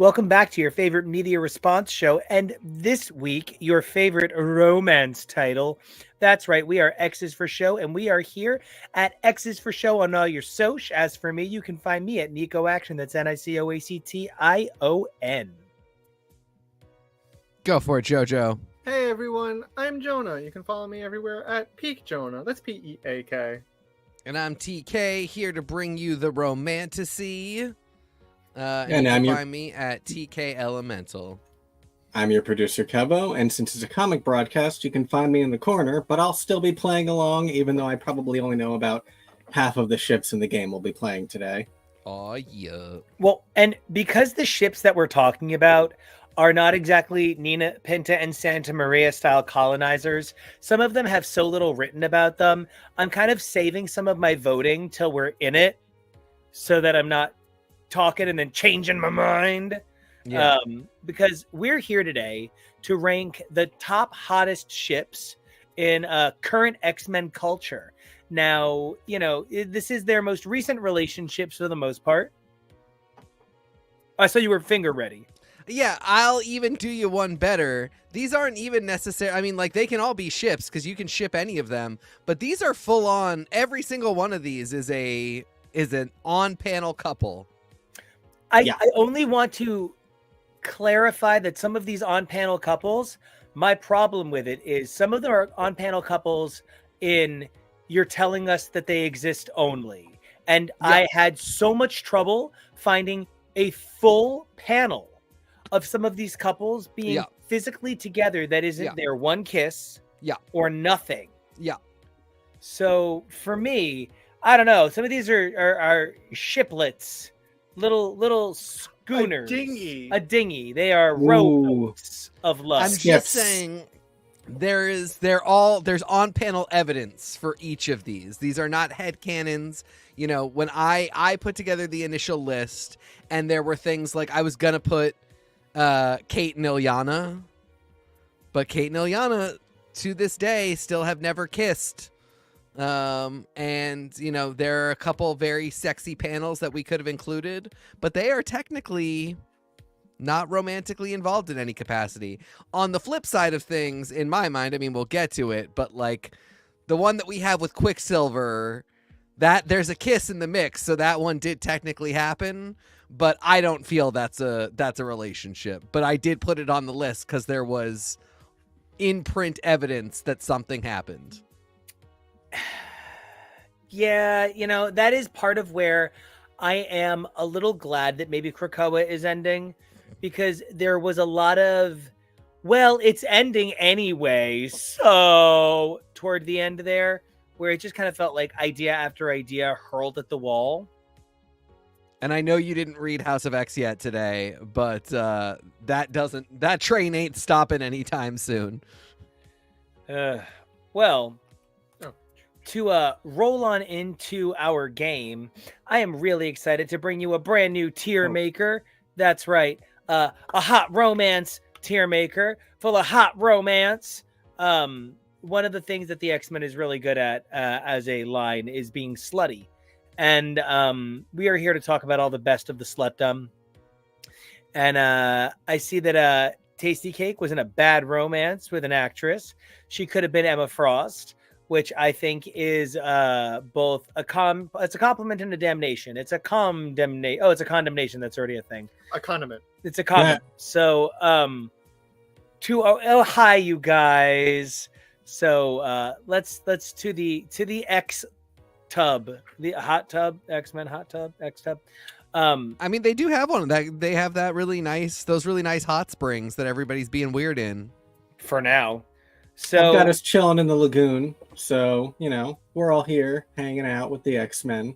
Welcome back to your favorite media response show, and this week, your favorite romance title. That's right, we are X's for Show, and we are here at X's for Show on all your soch. As for me, you can find me at Nico Action. That's Nicoation. Go for it, JoJo. Hey everyone, I'm Jonah. You can follow me everywhere at Peak Jonah. That's Peak. And I'm TK, here to bring you the romantasy. And you can find me at TK Elemental. I'm your producer, Kevo, and since it's a comic broadcast, you can find me in the corner, but I'll still be playing along, even though I probably only know about half of the ships in the game we'll be playing today. Oh, yeah. Well, and because the ships that we're talking about are not exactly Nina, Pinta, and Santa Maria style colonizers, some of them have so little written about them, I'm kind of saving some of my voting till we're in it so that I'm not talking and then changing my mind. Yeah. Because we're here today to rank the top hottest ships in current X-Men culture. Now, this is their most recent relationships for the most part. I saw you were finger ready. Yeah, I'll even do you one better. These aren't even necessary. I mean, like, they can all be ships because you can ship any of them. But these are full on. Every single one of these is an on-panel couple. I only want to clarify that some of these on-panel couples, my problem with it is some of them are on-panel couples in you're telling us that they exist only. And I had so much trouble finding a full panel of some of these couples being physically together that isn't their one kiss or nothing. Yeah. So for me, I don't know. Some of these are shiplets. Little schooners. A dinghy. They are rowboats of love. I'm just saying there's on-panel evidence for each of these. These are not headcanons. You know, when I put together the initial list and there were things like I was going to put Kate and Ilyana, but Kate and Ilyana to this day still have never kissed. And there are a couple very sexy panels that we could have included, but they are technically not romantically involved in any capacity. On the flip side of things, in my mind, I mean, we'll get to it, but like the one that we have with Quicksilver, that there's a kiss in the mix, so that one did technically happen, but I don't feel that's a relationship. But I did put it on the list because there was in-print evidence that something happened. Yeah, that is part of where I am a little glad that maybe Krakoa is ending, because there was a lot of, well, it's ending anyway, so toward the end there, where it just kind of felt like idea after idea hurled at the wall. And I know you didn't read House of X yet today, but that train ain't stopping anytime soon. Well, to roll on into our game, I am really excited to bring you a brand new tier maker. That's right, a hot romance tier maker full of hot romance. One of the things that the X-Men is really good at as a line is being slutty. And we are here to talk about all the best of the slutdom. And I see that Tasty Cake was in a bad romance with an actress. She could have been Emma Frost, which I think is both it's a compliment and a damnation. It's a condemnation. Oh, it's a condemnation. That's already a thing. A condiment. It's a condiment. Yeah. So, hi, you guys. So let's to the X tub, the hot tub, X-Men hot tub, X tub. I mean, they do have one. They have those really nice hot springs that everybody's being weird in. For now. So I've got us chilling in the lagoon. So, we're all here hanging out with the X-Men.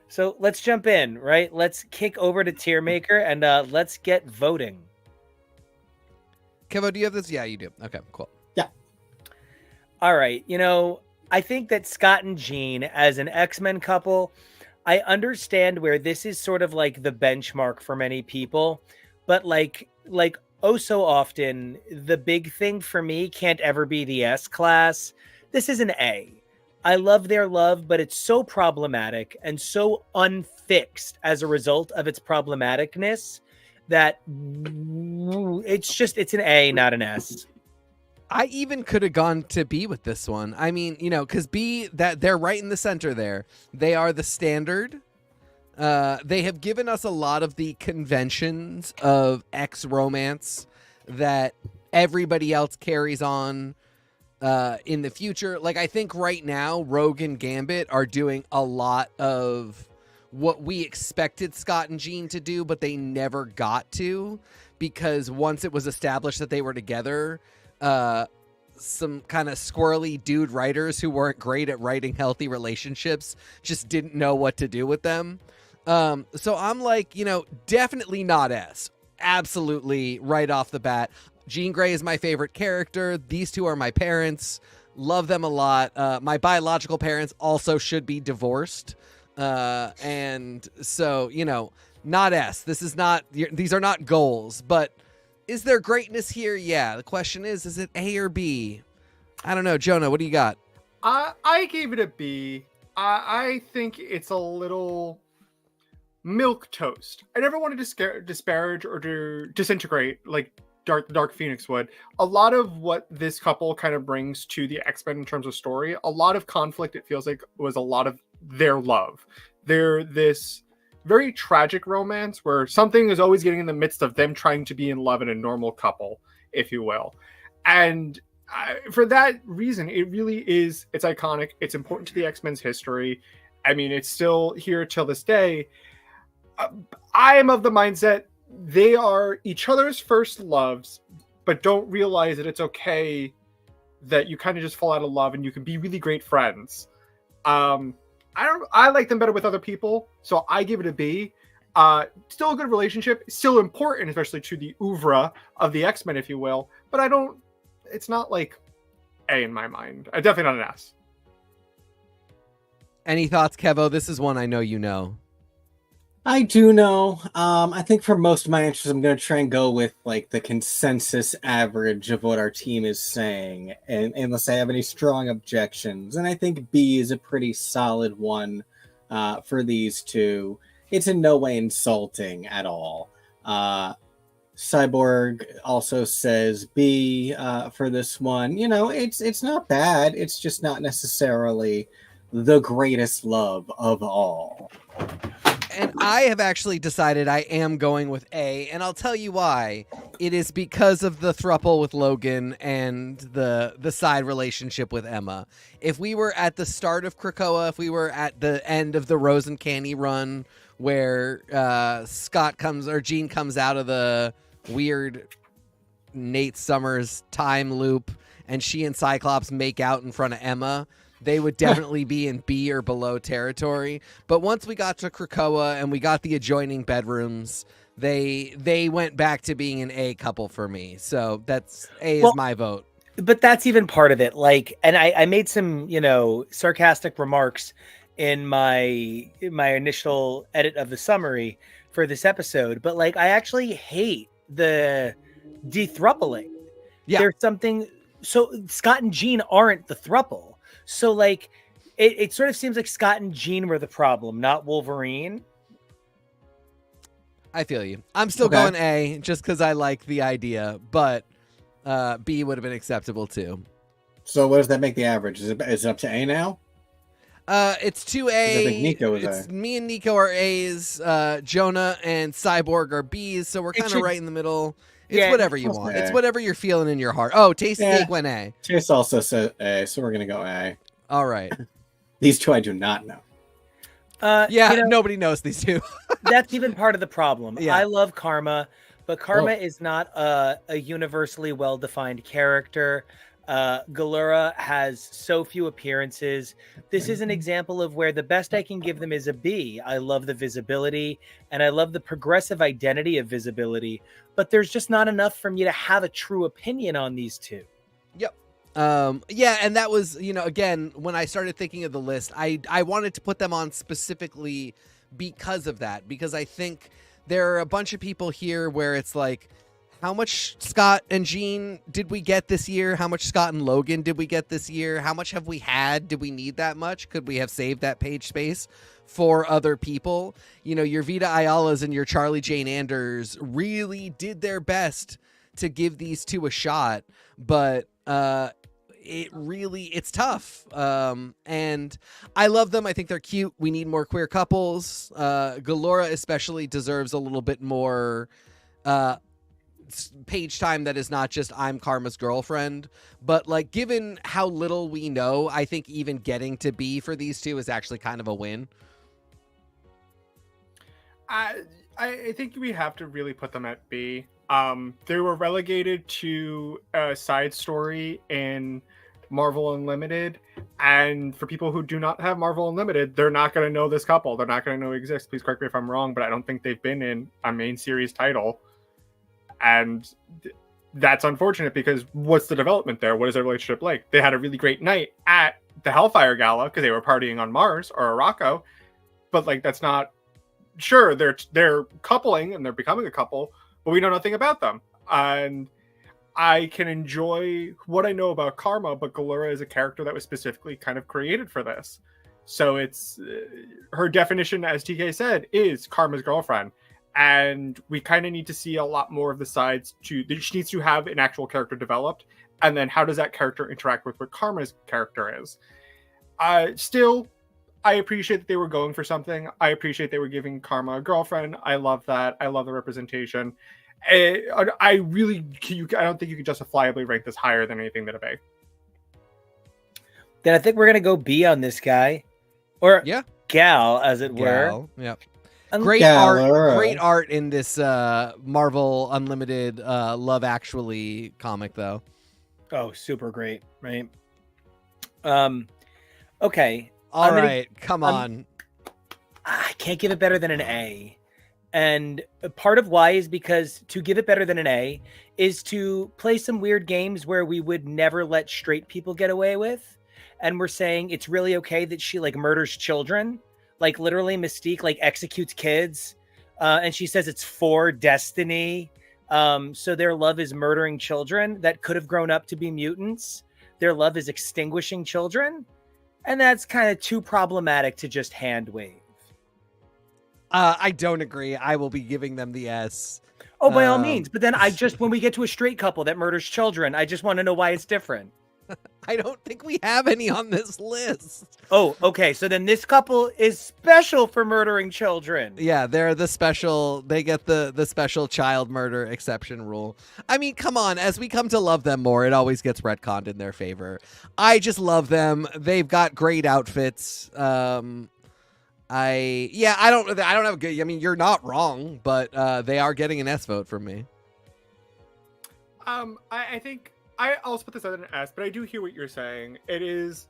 So let's jump in, right? Let's kick over to Tier Maker and let's get voting. Kevo, do you have this? Yeah, you do. Okay, cool. Yeah. All right. I think that Scott and Jean as an X-Men couple, I understand where this is sort of like the benchmark for many people, but like oh so often, the big thing for me can't ever be the S class. This is an A. I love their love, but it's so problematic and so unfixed as a result of its problematicness. that it's an A, not an S. I even could have gone to B with this one. I mean, because B, that they're right in the center there. They are the standard. They have given us a lot of the conventions of X romance that everybody else carries on in the future. Like, I think right now, Rogue and Gambit are doing a lot of what we expected Scott and Jean to do, but they never got to, because once it was established that they were together, some kind of squirrely dude writers who weren't great at writing healthy relationships just didn't know what to do with them. So I'm like, definitely not S. Absolutely right off the bat. Jean Grey is my favorite character. These two are my parents. Love them a lot. My biological parents also should be divorced. And so, not S. These are not goals, but is there greatness here? Yeah. The question is it A or B? I don't know. Jonah, what do you got? I gave it a B. I think it's a little milk toast. I never want to disparage or to disintegrate like Dark Phoenix would. A lot of what this couple kind of brings to the X-Men in terms of story, a lot of conflict, it feels like, was a lot of their love. They're this very tragic romance where something is always getting in the midst of them trying to be in love in a normal couple, if you will. And for that reason, it really is, it's iconic. It's important to the X-Men's history. I mean, it's still here till this day. I am of the mindset they are each other's first loves, but don't realize that it's okay that you kind of just fall out of love and you can be really great friends. I like them better with other people, so I give it a B. Still a good relationship, still important, especially to the oeuvre of the X-Men, if you will. But it's not like A in my mind. Definitely not an S. Any thoughts, Kevo? This is one I know you know. I do know. I think for most of my answers, I'm going to try and go with like the consensus average of what our team is saying, and unless I have any strong objections. And I think B is a pretty solid one for these two. It's in no way insulting at all. Cyborg also says B for this one. It's not bad. It's just not necessarily the greatest love of all. And I have actually decided I am going with A, and I'll tell you why. It is because of the throuple with Logan and the side relationship with Emma. If we were at the start of Krakoa, if we were at the end of the Rose and Canny run, where Jean comes out of the weird Nate Summers time loop, and she and Cyclops make out in front of Emma, they would definitely be in B or below territory. But once we got to Krakoa and we got the adjoining bedrooms, they went back to being an A couple for me. So that's A is my vote. But that's even part of it. Like, and I made some, sarcastic remarks in my initial edit of the summary for this episode. But like, I actually hate the de-thruppling. Yeah. There's something. So Scott and Jean aren't the thruple. So, like, it sort of seems like Scott and Jean were the problem, not Wolverine. I feel you. I'm still going A just because I like the idea, but B would have been acceptable too. So what does that make the average? Is it up to A now? It's 2A. I think Nico is A. Me and Nico are A's. Jonah and Cyborg are B's, so we're kind of right in the middle. It's whatever you want. It's whatever you're feeling in your heart. Oh, Taste Steak went A. Chase also said A, so we're going to go A. All right. These two I do not know. Nobody knows these two. That's even part of the problem. Yeah. I love Karma, but Karma is not a universally well-defined character. Galura has so few appearances. This is an example of where the best I can give them is a B. I love the visibility, and I love the progressive identity of visibility, but there's just not enough for me to have a true opinion on these two. Yep. And that was, again, when I started thinking of the list, I wanted to put them on specifically because of that, because I think there are a bunch of people here where it's like, How much Scott and Jean did we get this year? How much Scott and Logan did we get this year? How much have we had? Did we need that much? Could we have saved that page space for other people? You know, your Vita Ayalas and your Charlie Jane Anders really did their best to give these two a shot, but it's tough. And I love them. I think they're cute. We need more queer couples. Galora especially deserves a little bit more page time that is not just I'm Karma's girlfriend, but like given how little we know, I think even getting to B for these two is actually kind of a win. I think we have to really put them at B. They were relegated to a side story in Marvel Unlimited, and for people who do not have Marvel Unlimited, they're not going to know this couple. They're not going to know exist. Please correct me if I'm wrong, but I don't think they've been in a main series title. And that's unfortunate because what's the development there? What is their relationship like? They had a really great night at the Hellfire Gala because they were partying on Mars or Araco, but like that's not sure. They're coupling and they're becoming a couple, but we know nothing about them. And I can enjoy what I know about Karma, but Galora is a character that was specifically kind of created for this. So it's her definition, as TK said, is Karma's girlfriend. And we kind of need to see a lot more of the sides she needs to have an actual character developed. And then how does that character interact with what Karma's character is? Still, I appreciate that they were going for something. I appreciate they were giving Karma a girlfriend. I love that. I love the representation. I don't think you can justifiably rank this higher than anything that a B. Then I think we're going to go B on this guy. Or gal, as it were. Yep. Great art in this Marvel Unlimited Love Actually comic, though. Oh, super great, right? Okay. All right, come on. I can't give it better than an A. And part of why is because to give it better than an A is to play some weird games where we would never let straight people get away with. And we're saying it's really okay that she like murders children. Like literally Mystique like executes kids. And she says it's for destiny. So their love is murdering children that could have grown up to be mutants. Their love is extinguishing children. And that's kind of too problematic to just hand wave. I don't agree. I will be giving them the S. Oh, by all means. But then when we get to a straight couple that murders children, I just want to know why it's different. I don't think we have any on this list. Oh, okay. So then this couple is special for murdering children. Yeah, they're the special. They get the special child murder exception rule. I mean, come on. As we come to love them more, it always gets retconned in their favor. I just love them. They've got great outfits. I don't have a good. I mean, you're not wrong, but they are getting an S vote from me. I think I also put this at an S, but I do hear what you're saying. It is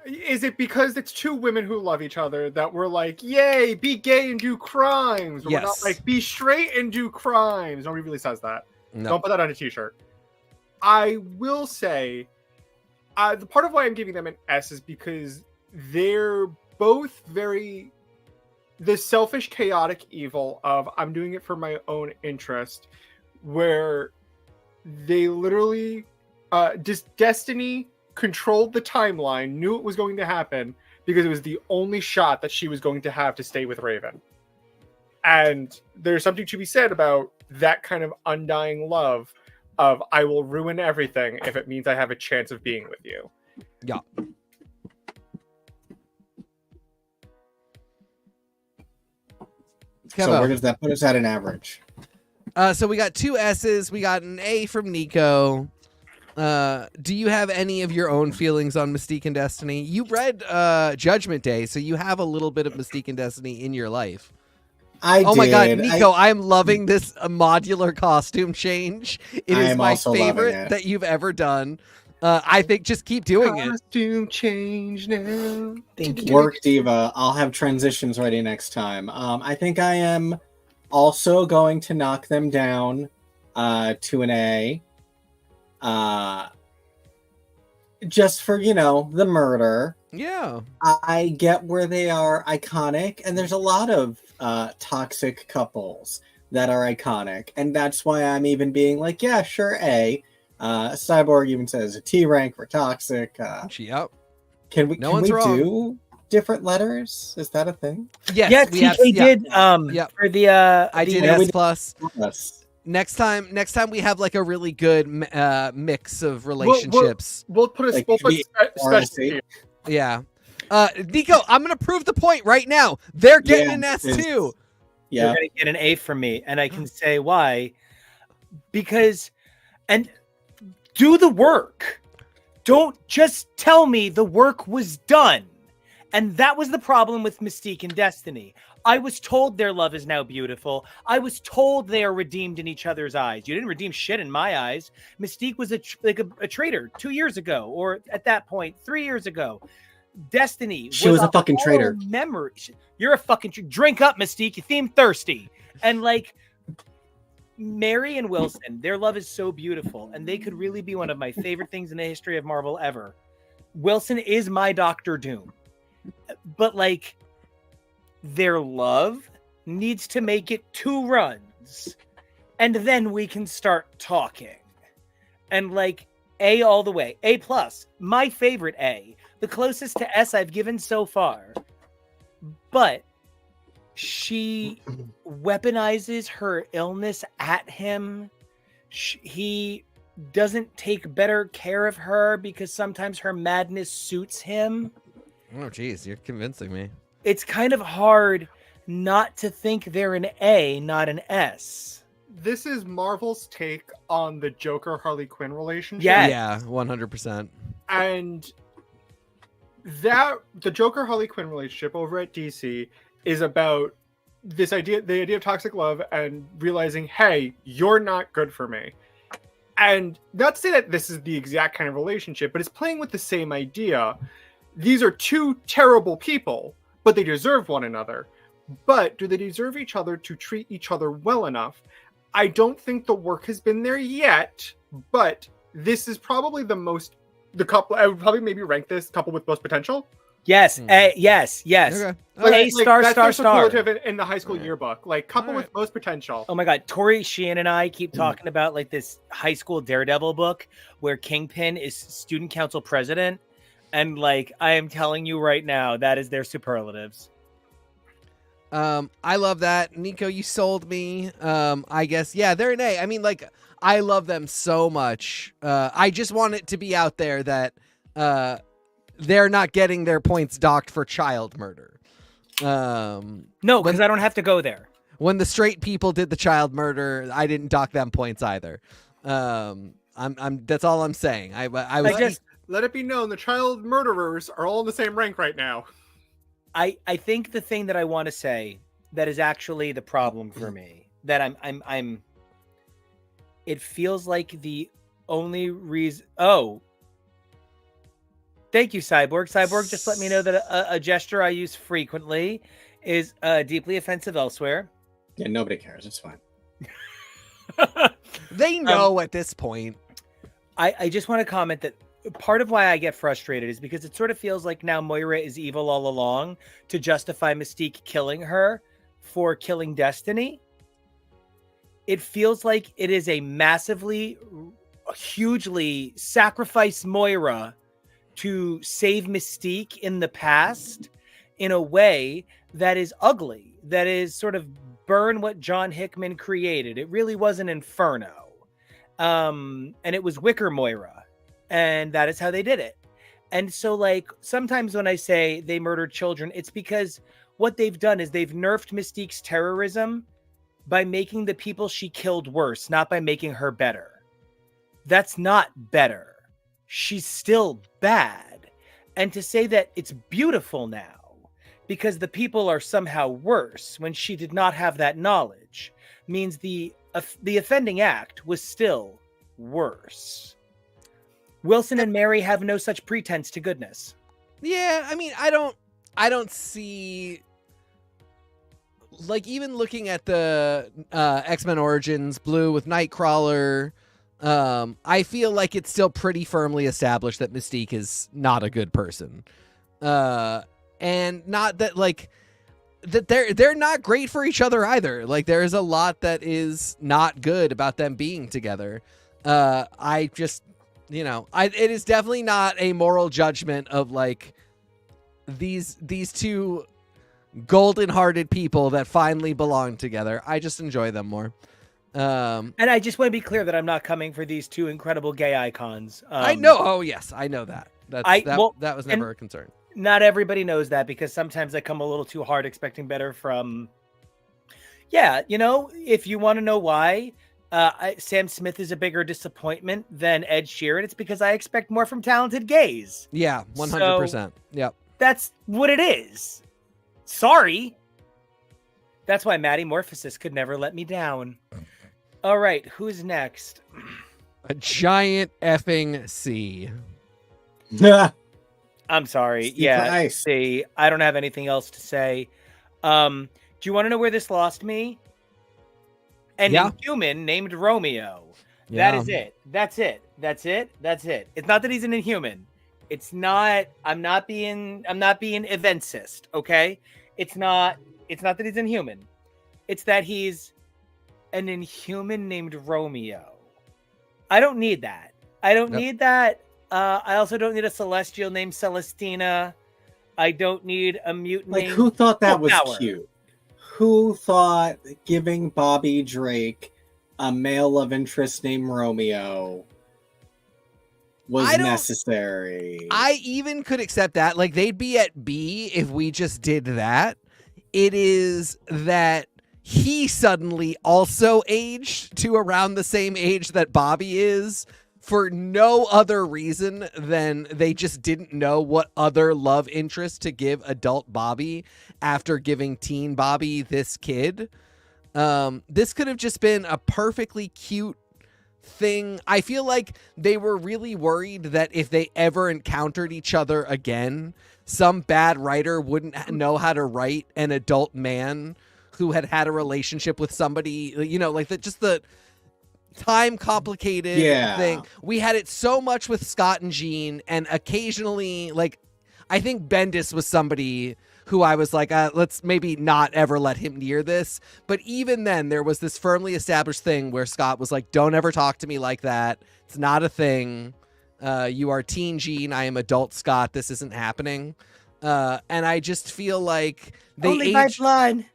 it because it's two women who love each other that we're like, yay, be gay and do crimes? Yes. We're not like, be straight and do crimes. Nobody really says that. No. Don't put that on a t-shirt. I will say, the part of why I'm giving them an S is because they're both very the selfish, chaotic evil of I'm doing it for my own interest, where they literally destiny controlled the timeline, knew it was going to happen because it was the only shot that she was going to have to stay with Raven. And there's something to be said about that kind of undying love of I will ruin everything if it means I have a chance of being with you. Yeah. So where does that put us at an average? So we got 2 S's. We got an A from Nico. Do you have any of your own feelings on Mystique and Destiny? You read Judgment Day, so you have a little bit of Mystique and Destiny in your life. Oh my god, Nico, I'm loving this modular costume change. It is my favorite that you've ever done. I think just keep doing it. Costume change now. Work, Diva. I'll have transitions ready next time. I think I am also going to knock them down to an A. Just for, the murder. Yeah. I get where they are iconic, and there's a lot of toxic couples that are iconic, and that's why I'm even being like, yeah, sure, A. Cyborg even says a T rank for toxic. Yep. Can we No can one's we wrong. do different letters? Is that a thing? Yes, Yeah, we have. TK Yeah, did Yep. for the I did Yeah, we S did- plus. Yes. Next time we have like a really good mix of relationships. We'll put a Like, we'll put we- special RSC. tier. Yeah. Nico, I'm gonna prove the point right now. They're getting Yeah, an S it's- too. You're Yeah. gonna get an A from me, and I can say why. Because, and do the work. Don't just tell me the work was done. And that was the problem with Mystique and Destiny. I was told their love is now beautiful. I was told they are redeemed in each other's eyes. You didn't redeem shit in my eyes. Mystique was a traitor 2 years ago, or at that point, 3 years ago. Destiny She was a fucking hollow traitor. memory. You're a fucking drink up, Mystique. You seem thirsty. And like Mary and Wilson, their love is so beautiful, and they could really be one of my favorite things in the history of Marvel ever. Wilson is my Doctor Doom, but like their love needs to make it 2 runs, and then we can start talking. And like A all the way, A plus, my favorite A, the closest to S I've given so far. But she weaponizes her illness at him. He doesn't take better care of her because sometimes her madness suits him. Oh, geez, you're convincing me. It's kind of hard not to think they're an A, not an S. This is Marvel's take on the Joker Harley Quinn relationship. Yes. Yeah, 100%. And that the Joker Harley Quinn relationship over at DC is about the idea of toxic love and realizing, hey, you're not good for me. And not to say that this is the exact kind of relationship, but it's playing with the same idea. These are 2 terrible people, but they deserve one another. But do they deserve each other to treat each other well enough? I don't think the work has been there yet, but this is probably the couple. I would probably maybe rank this couple with most potential. Yes, A, yes. Okay. A star, that's star, their star. superlative in the high school Alright. yearbook. Like couple Alright. with most potential. Oh my God, Tori Sheehan and I keep talking about like this high school Daredevil book where Kingpin is student council president. And like, I am telling you right now, that is their superlatives. I love that. Nico, you sold me. I guess, yeah, they're an A. I mean, like, I love them so much. I just want it to be out there that they're not getting their points docked for child murder. No, because I don't have to go there. When the straight people did the child murder, I didn't dock them points either. I'm that's all I'm saying. I was just- Let it be known the child murderers are all in the same rank right now. I think the thing that I want to say that is actually the problem for me, that I'm it feels like the only reason. Oh, thank you, Cyborg. Cyborg just let me know that a gesture I use frequently is deeply offensive elsewhere. Yeah, nobody cares. It's fine. they know at this point. I just want to comment that part of why I get frustrated is because it sort of feels like now Moira is evil all along to justify Mystique killing her for killing Destiny. It feels like it is a massively, hugely sacrificed Moira to save Mystique in the past in a way that is ugly, that is sort of burn what John Hickman created. It really was an inferno. And it was Wicker Moira. And that is how they did it. And so, like, sometimes when I say they murdered children, it's because what they've done is they've nerfed Mystique's terrorism by making the people she killed worse, not by making her better. That's not better. She's still bad. And to say that it's beautiful now because the people are somehow worse when she did not have that knowledge means the offending act was still worse. Wilson and Mary have no such pretense to goodness. Yeah, I mean, I don't see, like, even looking at the X-Men Origins Blue with Nightcrawler, I feel like it's still pretty firmly established that Mystique is not a good person. And not that, like, that they're not great for each other either. Like there is a lot that is not good about them being together. I just, it is definitely not a moral judgment of like these two golden-hearted people that finally belong together. I just enjoy them more. And I just want to be clear that I'm not coming for these two incredible gay icons. I know. Oh yes, I know that. That was never a concern. Not everybody knows that because sometimes I come a little too hard expecting better from. Yeah, if you want to know why Sam Smith is a bigger disappointment than Ed Sheeran, it's because I expect more from talented gays. Yeah, 100%. Yep. That's what it is. Sorry. That's why Matty Morphosis could never let me down. All right, who's next? A giant effing C. I'm sorry. Steve Yeah, Price. C. I don't have anything else to say. Do you want to know where this lost me? An Inhuman named Romeo. Yeah. That is it. That's it. That's it. That's it. It's not that he's an Inhuman. It's not. I'm not being eventsist. Okay. It's not that he's Inhuman. It's that he's an Inhuman named Romeo. I don't need that. I don't need that. I also don't need a Celestial named Celestina. I don't need a mutant Like, named who thought that was Power. cute? Who thought giving Bobby Drake a male love interest named Romeo was necessary? I even could accept that. Like, they'd be at B if we just did that. It is that he suddenly also aged to around the same age that Bobby is for no other reason than they just didn't know what other love interest to give adult Bobby after giving teen Bobby this kid. This could have just been a perfectly cute thing. I feel like they were really worried that if they ever encountered each other again, some bad writer wouldn't know how to write an adult man who had a relationship with somebody, like the time complicated thing. We had it so much with Scott and Jean, and occasionally, like, I think Bendis was somebody who I was like, let's maybe not ever let him near this. But even then, there was this firmly established thing where Scott was like, don't ever talk to me like that. It's not a thing. You are teen Jean. I am adult Scott. This isn't happening. And I just feel like they Only by blood.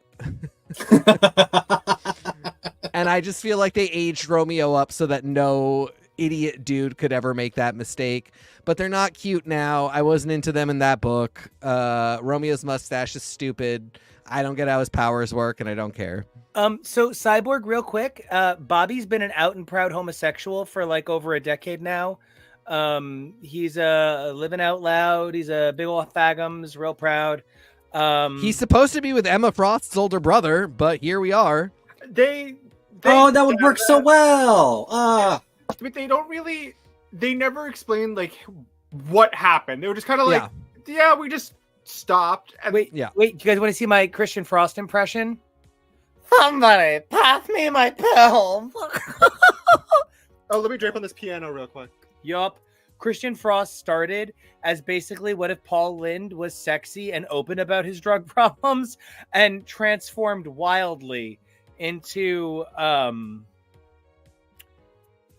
And I just feel like they aged Romeo up so that no idiot dude could ever make that mistake. But they're not cute now. I wasn't into them in that book. Romeo's mustache is stupid. I don't get how his powers work, and I don't care. So Cyborg, real quick. Bobby's been an out and proud homosexual for like over a decade now. He's living out loud. He's a big ol' fagums, real proud. He's supposed to be with Emma Frost's older brother, but here we are. That would work so well. But they don't really. They never explain like what happened. They were just kind of like, yeah, we just stopped. And wait, do you guys want to see my Christian Frost impression? Somebody pass me my pills. Oh, let me drape on this piano real quick. Yup. Christian Frost started as basically what if Paul Lynde was sexy and open about his drug problems, and transformed wildly into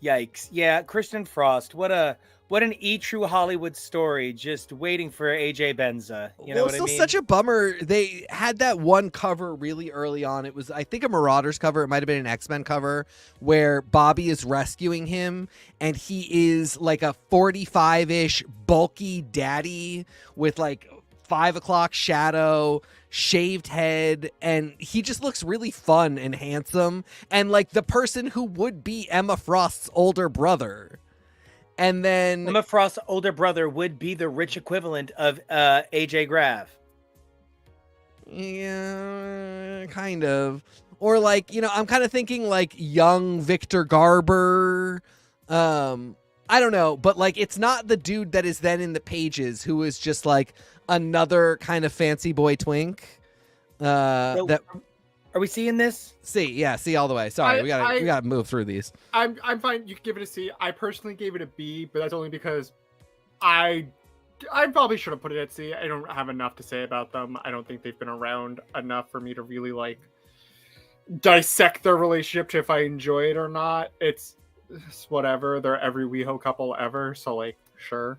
yikes. Yeah, Christian Frost. What an true Hollywood story, just waiting for AJ Benza. You know what I mean? Still such a bummer. They had that one cover really early on. It was, I think, a Marauders cover. It might have been an X-Men cover where Bobby is rescuing him, and he is like a 45-ish bulky daddy with like 5 o'clock shadow, shaved head, and he just looks really fun and handsome and like the person who would be Emma Frost's older brother. And then Emma Frost's older brother would be the rich equivalent of AJ Graff. Yeah, kind of. Or like, I'm kind of thinking like young Victor Garber. I don't know, but like it's not the dude that is then in the pages who is just like another kind of fancy boy twink. Are we seeing this? C all the way. Sorry, we gotta move through these. I'm fine. You can give it a C. I personally gave it a B, but that's only because I I probably should have put it at C. I don't have enough to say about them. I don't think they've been around enough for me to really like dissect their relationship to if I enjoy it or not. It's whatever. They're every WeHo couple ever, so like sure.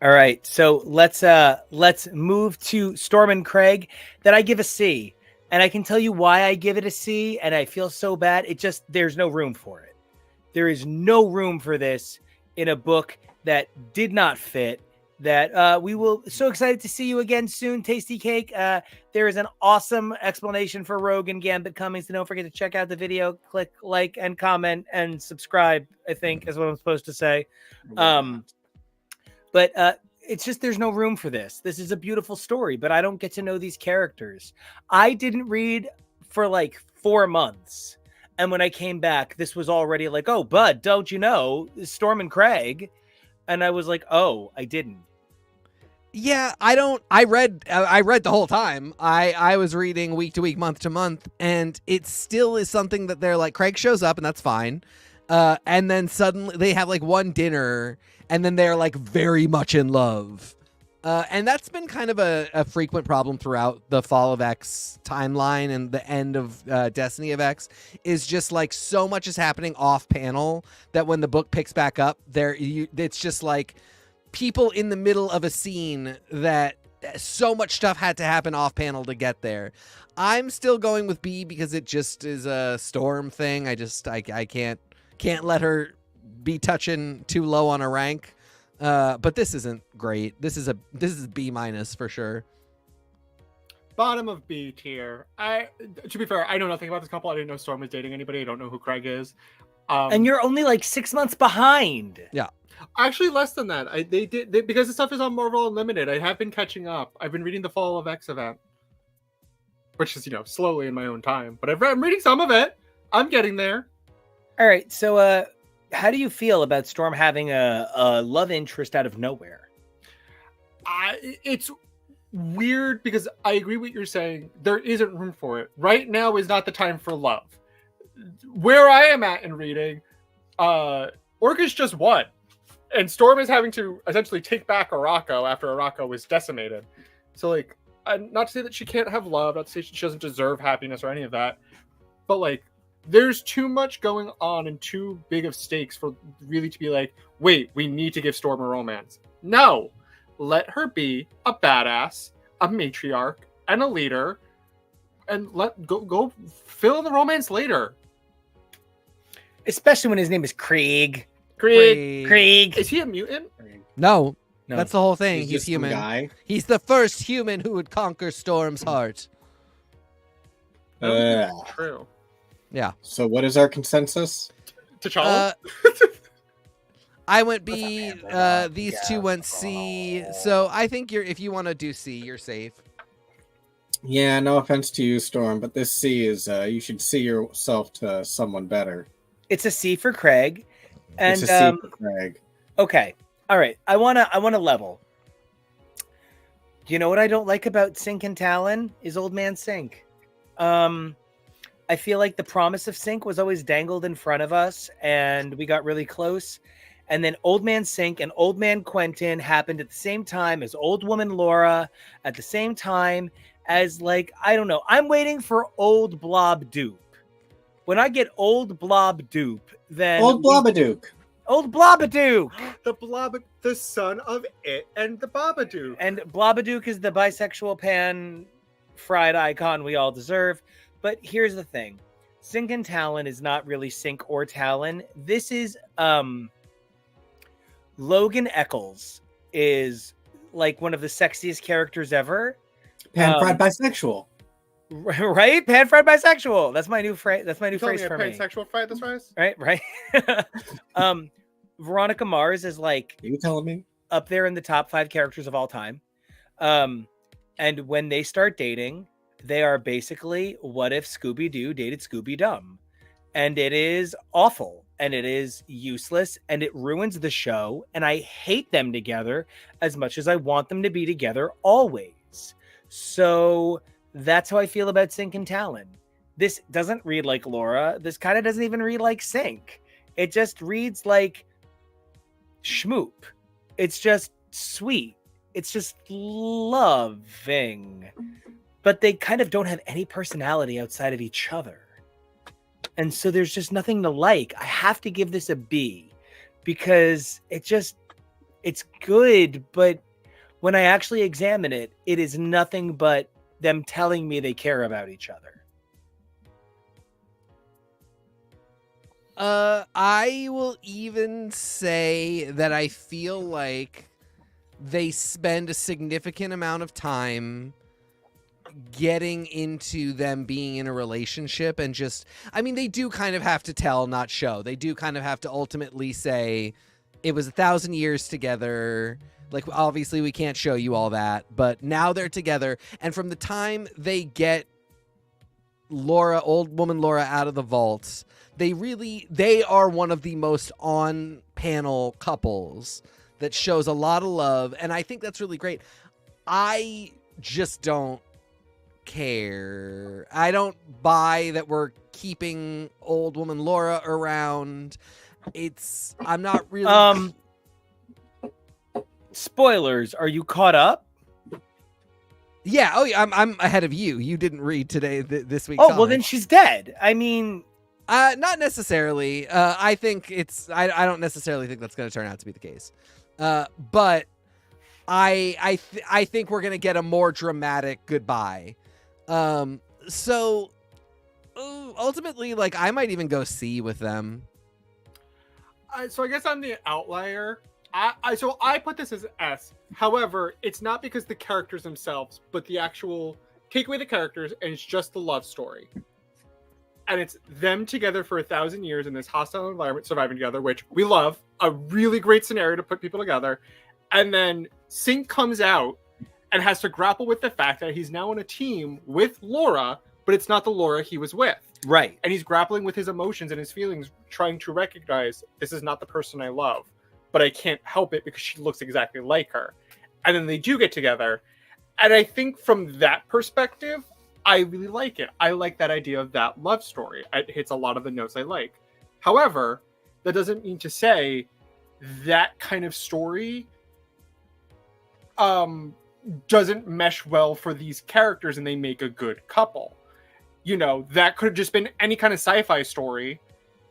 All right, so let's move to Storm and Craig that I give a C. And I can tell you why I give it a C, and I feel so bad. It just, there's no room for it. There is no room for this in a book that did not fit. That we will, so excited to see you again soon, Tasty Cake. There is an awesome explanation for Rogue and Gambit coming, so don't forget to check out the video, click like and comment and subscribe, I think is what I'm supposed to say. But it's just, there's no room for this. This is a beautiful story, but I don't get to know these characters. I didn't read for like 4 months. And when I came back, this was already like, oh, bud, don't you know, Storm and Craig. And I was like, oh, I didn't. Yeah, I read the whole time. I was reading week to week, month to month, and it still is something that they're like, Craig shows up and that's fine. And then suddenly they have like one dinner and then they're like very much in love. And that's been kind of a frequent problem throughout the Fall of X timeline and the end of Destiny of X, is just like so much is happening off panel that when the book picks back up, it's just like people in the middle of a scene that so much stuff had to happen off panel to get there. I'm still going with B because it just is a Storm thing. I can't let her be touching too low on a rank. But this isn't great. This is B- for sure. Bottom of B tier. To be fair, I know nothing about this couple. I didn't know Storm was dating anybody. I don't know who Craig is. And you're only like 6 months behind. Yeah. Actually, less than that. They because the stuff is on Marvel Unlimited. I have been catching up. I've been reading the Fall of X event, which is slowly in my own time. But I'm reading some of it. I'm getting there. All right. So, how do you feel about Storm having a love interest out of nowhere? It's weird because I agree with what you're saying. There isn't room for it. Right now is not the time for love. Where I am at in reading, Orcus just won. And Storm is having to essentially take back Arakko after Arakko was decimated. So, like, not to say that she can't have love, not to say she doesn't deserve happiness or any of that, but, like, there's too much going on and too big of stakes for really to be like, wait, we need to give Storm a romance. No. Let her be a badass, a matriarch, and a leader, and go fill in the romance later. Especially when his name is Craig. Craig. Is he a mutant? No. That's the whole thing. He's just some human. guy. He's the first human who would conquer Storm's heart. True. Yeah. So what is our consensus? T'Challa? I went B. These two went C. So I think if you want to do C, you're safe. Yeah, no offense to you, Storm, but this C is you should see yourself to someone better. It's a C for Craig. And It's a C for Craig. Okay. All right. I wanna level. You know what I don't like about Sync and Talon is Old Man Sync. I feel like the promise of Sync was always dangled in front of us, and we got really close. And then Old Man Sync and Old Man Quentin happened at the same time as Old Woman Laura, at the same time as, like, I don't know. I'm waiting for Old Blob Dupe. When I get Old Blob Dupe, then Old Blobadook. Old Blobadook. The son of It and the Babadook. And Blobadook is the bisexual pan fried icon we all deserve. But here's the thing. Sync and Talon is not really Sync or Talon. This is Logan Eccles is like one of the sexiest characters ever. Pan-fried bisexual. Right? Pan-fried bisexual. That's my new phrase. That's my new phrase for me. Pansexual fried this rice? Right? Veronica Mars is like, Are you telling me? up there in the top 5 characters of all time. And when they start dating, they are basically what if Scooby-Doo dated Scooby-Dum. And it is awful, and it is useless, and it ruins the show, and I hate them together as much as I want them to be together always. So that's how I feel about Sync and Talon. This doesn't read like Laura. This kind of doesn't even read like Sync. It just reads like schmoop. It's just sweet. it's just loving. But they kind of don't have any personality outside of each other. And so there's just nothing to like. I have to give this a B because it's good, but when I actually examine it, it is nothing but them telling me they care about each other. I will even say that I feel like they spend a significant amount of time getting into them being in a relationship and just, I mean, they do kind of have to tell, not show. They do kind of have to ultimately say it was 1,000 years together. Like, obviously we can't show you all that, but now they're together. And from the time they get old woman Laura out of the vaults, they are one of the most on panel couples that shows a lot of love. And I think that's really great. I just don't care. I don't buy that we're keeping old woman Laura around. I'm not really Spoilers, are you caught up? Yeah, oh yeah, I'm ahead of you. You didn't read today this week. Oh, well then she's dead. I mean, not necessarily. I think I don't necessarily think that's going to turn out to be the case. But I think we're going to get a more dramatic goodbye. So ultimately, like, I might even go C with them. So I guess I'm the outlier. So I put this as S. However, it's not because the characters themselves, but the actual take away the characters and it's just the love story. And it's them together for 1,000 years in this hostile environment, surviving together, which we love. A really great scenario to put people together. And then Sync comes out and has to grapple with the fact that he's now on a team with Laura, but it's not the Laura he was with. right. And he's grappling with his emotions and his feelings, trying to recognize this is not the person I love, but I can't help it because she looks exactly like her. And then they do get together. And I think from that perspective, I really like it. I like that idea of that love story. It hits a lot of the notes I like. However, that doesn't mean to say that kind of story doesn't mesh well for these characters and they make a good couple. You know, that could have just been any kind of sci-fi story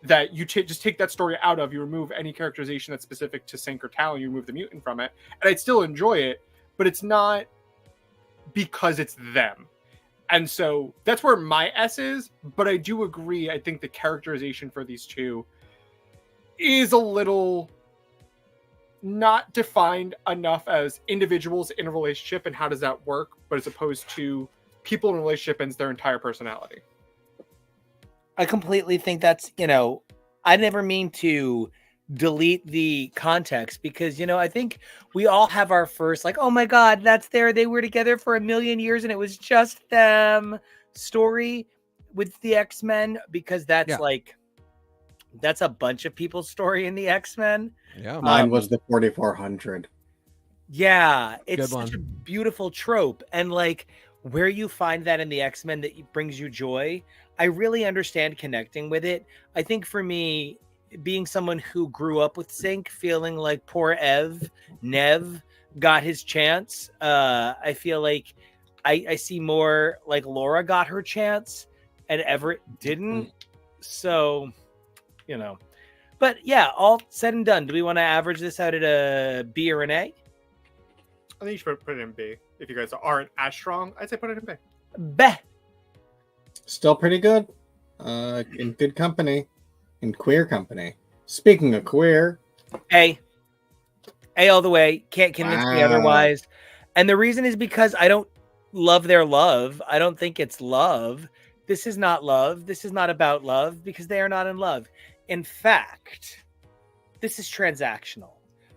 that you just take that story out of, you remove any characterization that's specific to Sync or Talon, you remove the mutant from it, and I'd still enjoy it, but it's not because it's them. And so that's where my S is, but I do agree, I think the characterization for these two is a little not defined enough as individuals in a relationship and how does that work, but as opposed to people in a relationship and their entire personality. I completely think that's, I never mean to delete the context because, I think we all have our first, like, oh my God, they were together for 1,000,000 years and it was just them story with the X-Men, because that's that's a bunch of people's story in the X-Men. Yeah. Mine was the 4400. Yeah, it's Good one. such a beautiful trope. And like where you find that in the X-Men that brings you joy, I really understand connecting with it. I think for me, being someone who grew up with Sync, feeling like poor Nev got his chance. I feel like I see more like Laura got her chance and Everett didn't. So, but yeah, all said and done. Do we want to average this out at a B or an A? I think you should put it in B. If you guys aren't as strong, I'd say put it in B. B. Still pretty good. In good company. In queer company. Speaking of queer. A all the way. Can't convince me otherwise. And the reason is because I don't love their love. I don't think it's love. This is not love. This is not about love because they are not in love. In fact, this is transactional.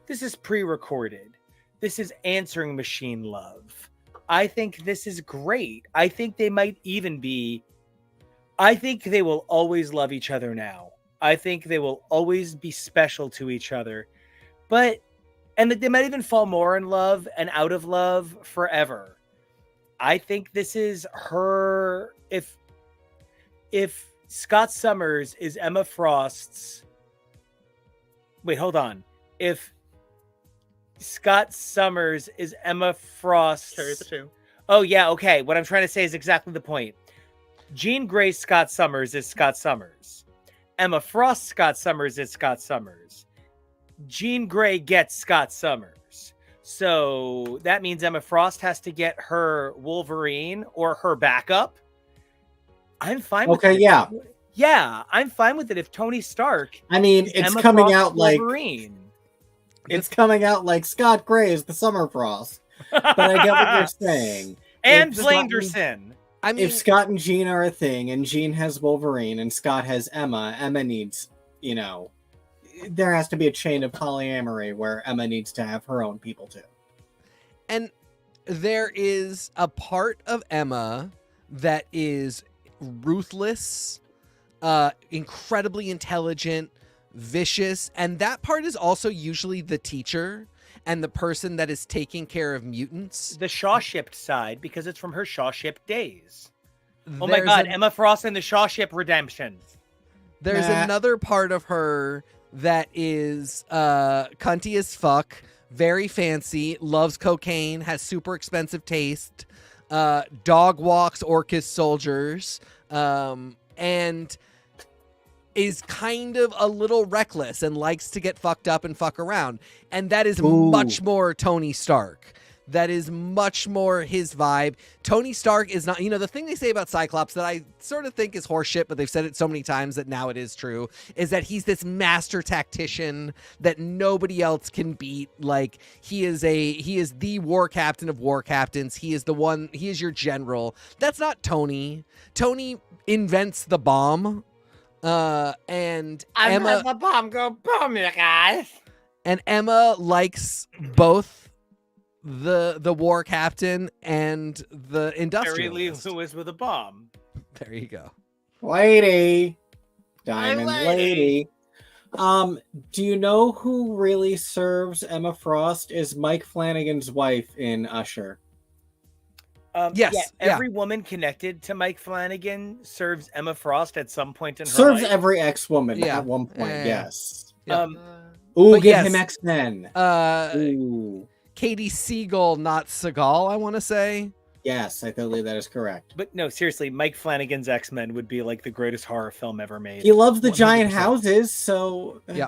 This is pre-recorded. This is answering machine love. I think this is great. I think they might even be... I think they will always love each other now. I think they will always be special to each other. And that they might even fall more in love and out of love forever. I think this is her... If Scott Summers is Emma Frost's... Wait, hold on. If Scott Summers is Emma Frost. Carry the 2. Oh, yeah, okay. What I'm trying to say is exactly the point. Jean Grey Scott Summers is Scott Summers. Emma Frost Scott Summers is Scott Summers. Jean Grey gets Scott Summers. So that means Emma Frost has to get her Wolverine or her backup. I'm fine with it. Okay, yeah. Yeah, I'm fine with it if Tony Stark I mean, is it's Emma coming Frost's out like Wolverine. it's coming out like Scott Gray is the Summer Frost. But I get what you're saying. And If Scott- Flanderson. I mean, If Scott and Jean are a thing, and Jean has Wolverine, and Scott has Emma, Emma needs, there has to be a chain of polyamory where Emma needs to have her own people too. and there is a part of Emma that is ruthless, incredibly intelligent, vicious, and that part is also usually the teacher and the person that is taking care of mutants. The Shaw-shipped side, because it's from her Shaw-shipped days. Oh my There's god, an- Emma Frost and the Shaw-ship redemption. There's Nah. another part of her that is cunty as fuck, very fancy, loves cocaine, has super expensive taste, dog walks Orcus soldiers, and is kind of a little reckless and likes to get fucked up and fuck around. And that is Ooh. much more Tony Stark. That is much more his vibe. Tony Stark is not, the thing they say about Cyclops that I sort of think is horseshit, but they've said it so many times that now it is true, is that he's this master tactician that nobody else can beat. Like, he is the war captain of war captains. He is your general. That's not Tony. Tony invents the bomb. And Emma, the bomb go boom, you guys. and Emma likes both the war captain and the Harry Lee industrialist. Lewis with a bomb. There you go. Lady. Diamond My lady. Do you know who really serves Emma Frost is Mike Flanagan's wife in Usher. Yes, Yeah, yeah. every woman connected to Mike Flanagan serves Emma Frost at some point in her Serves life. every ex-woman Yeah. at one point, Yeah. yes. Yeah. Ooh, But give yes. him X-Men. Ooh. Katie Siegel, not Seagal, I want to say. Yes, I believe that is correct. But no, seriously, Mike Flanagan's X-Men would be like the greatest horror film ever made. He loves the giant 100%. houses, so Yeah.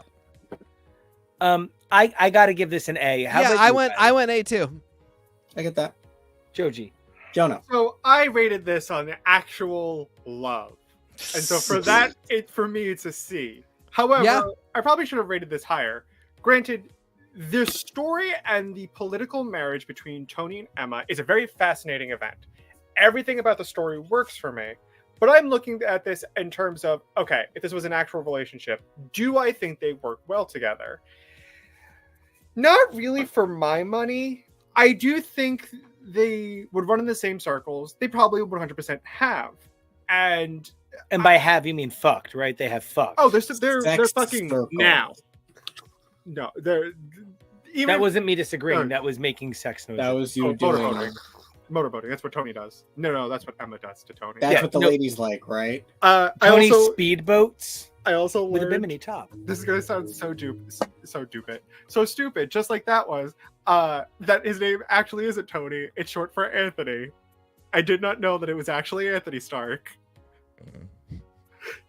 I gotta give this an A. How Yeah, about I you went guys? I went A too. I get that. Joji. Jonah. So I rated this on actual love. And so for that, for me, it's a C. However, Yeah. I probably should have rated this higher. Granted, the story and the political marriage between Tony and Emma is a very fascinating event. Everything about the story works for me. But I'm looking at this in terms of, okay, if this was an actual relationship, do I think they work well together? Not really for my money. I do think they would run in the same circles. They probably 100% have. And by have you mean fucked, right? They have fucked. oh, they're Sex fucking circle. now. No, they're even That wasn't me disagreeing. Oh. That was making sex noises. That was you motorboating. doing. Motorboating. That's what Tony does. No, that's what Emma does to Tony. That's Yeah, what the no. ladies like, right? I Tony also speedboats with a learned. bimini top. This is gonna sound so stupid, just like that was. That his name actually isn't Tony. It's short for Anthony. I did not know that it was actually Anthony Stark.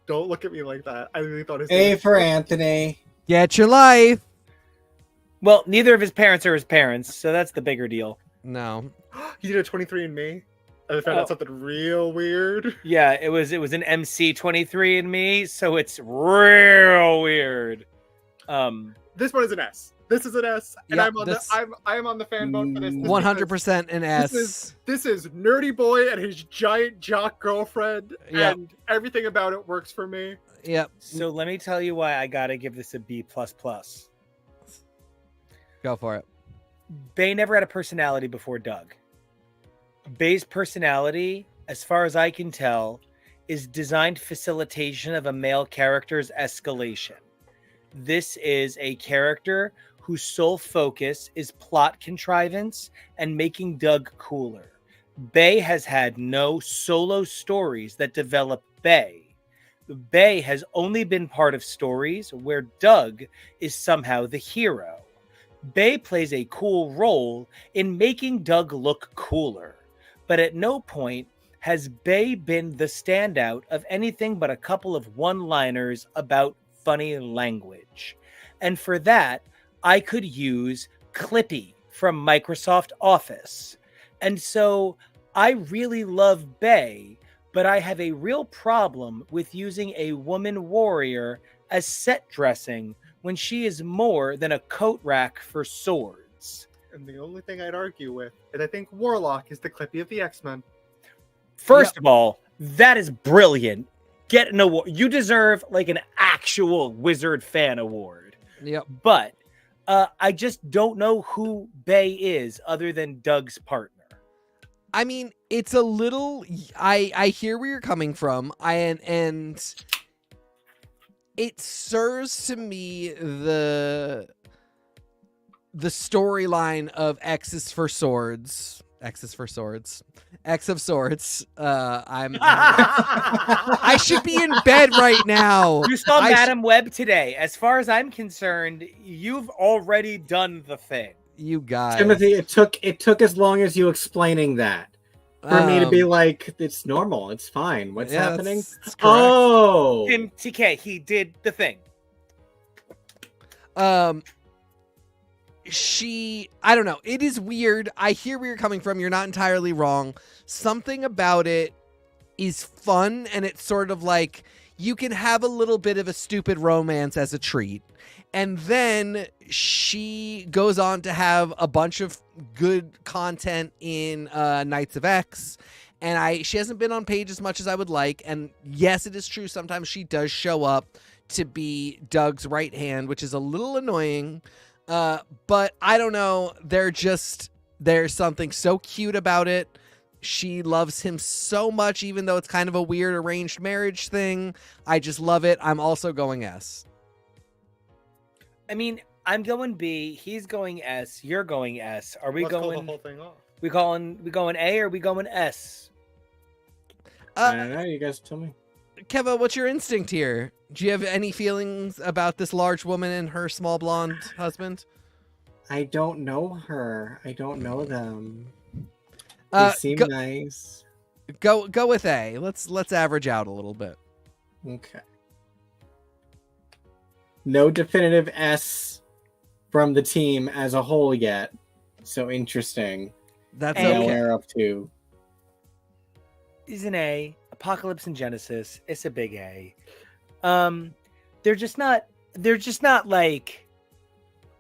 Don't look at me like that. I really thought his A name. for Anthony. Get your life. Well, neither of his parents are his parents, so that's the bigger deal. No. He did a 23andMe. And I found out something real weird. Yeah, it was an MC 23 and me, so it's real weird. This one is an S. This is an S, and Yeah, I'm on this- I am on the fan vote for this. This is 100% an S. This is Nerdy Boy and his giant jock girlfriend, Yep. and everything about it works for me. Yep. So let me tell you why I gotta give this a B++. Go for it. Bay never had a personality before Doug. Bay's personality, as far as I can tell, is designed facilitation of a male character's escalation. This is a character whose sole focus is plot contrivance and making Doug cooler. Bay has had no solo stories that develop Bay. Bay has only been part of stories where Doug is somehow the hero. Bay plays a cool role in making Doug look cooler, but at no point has Bay been the standout of anything but a couple of one-liners about funny language. And for that, I could use Clippy from Microsoft Office. And so I really love Bay, but I have a real problem with using a woman warrior as set dressing when she is more than a coat rack for swords. And the only thing I'd argue with is I think Warlock is the Clippy of the X-Men. First of all, that is brilliant. Get an award. You deserve like an actual Wizard fan award. Yep. But I just don't know who Bay is other than Doug's partner. I mean, it's a little. I hear where you're coming from. And it serves to me the storyline of X is for swords. X is for swords. X of swords. I should be in bed right now. You saw Madam Web today. As far as I'm concerned, you've already done the thing. You guys. Timothy, it took as long as you explaining that for me to be like, it's normal, it's fine. What's happening? That's correct. Oh, Tim TK, he did the thing. I don't know. It is weird. I hear where you're coming from. You're not entirely wrong. Something about it is fun, and it's sort of like you can have a little bit of a stupid romance as a treat. And then she goes on to have a bunch of good content in Knights of X. And she hasn't been on page as much as I would like. And yes, it is true. Sometimes she does show up to be Doug's right hand, which is a little annoying. But I don't know. There's something so cute about it. She loves him so much, even though it's kind of a weird arranged marriage thing. I just love it. I'm also going S. I mean, I'm going B. He's going S. You're going S. Are we Let's call going? the whole thing off. We going A or we going S? I don't know. You guys tell me. Keva, what's your instinct here? Do you have any feelings about this large woman and her small blonde husband? I don't know her. I don't know them. They seem nice. Go with A. Let's average out a little bit. Okay. No definitive S from the team as a whole yet. So interesting. That's A. okay. We're up to. Is an A. Apocalypse and Genesis. It's a big A. They're just not like,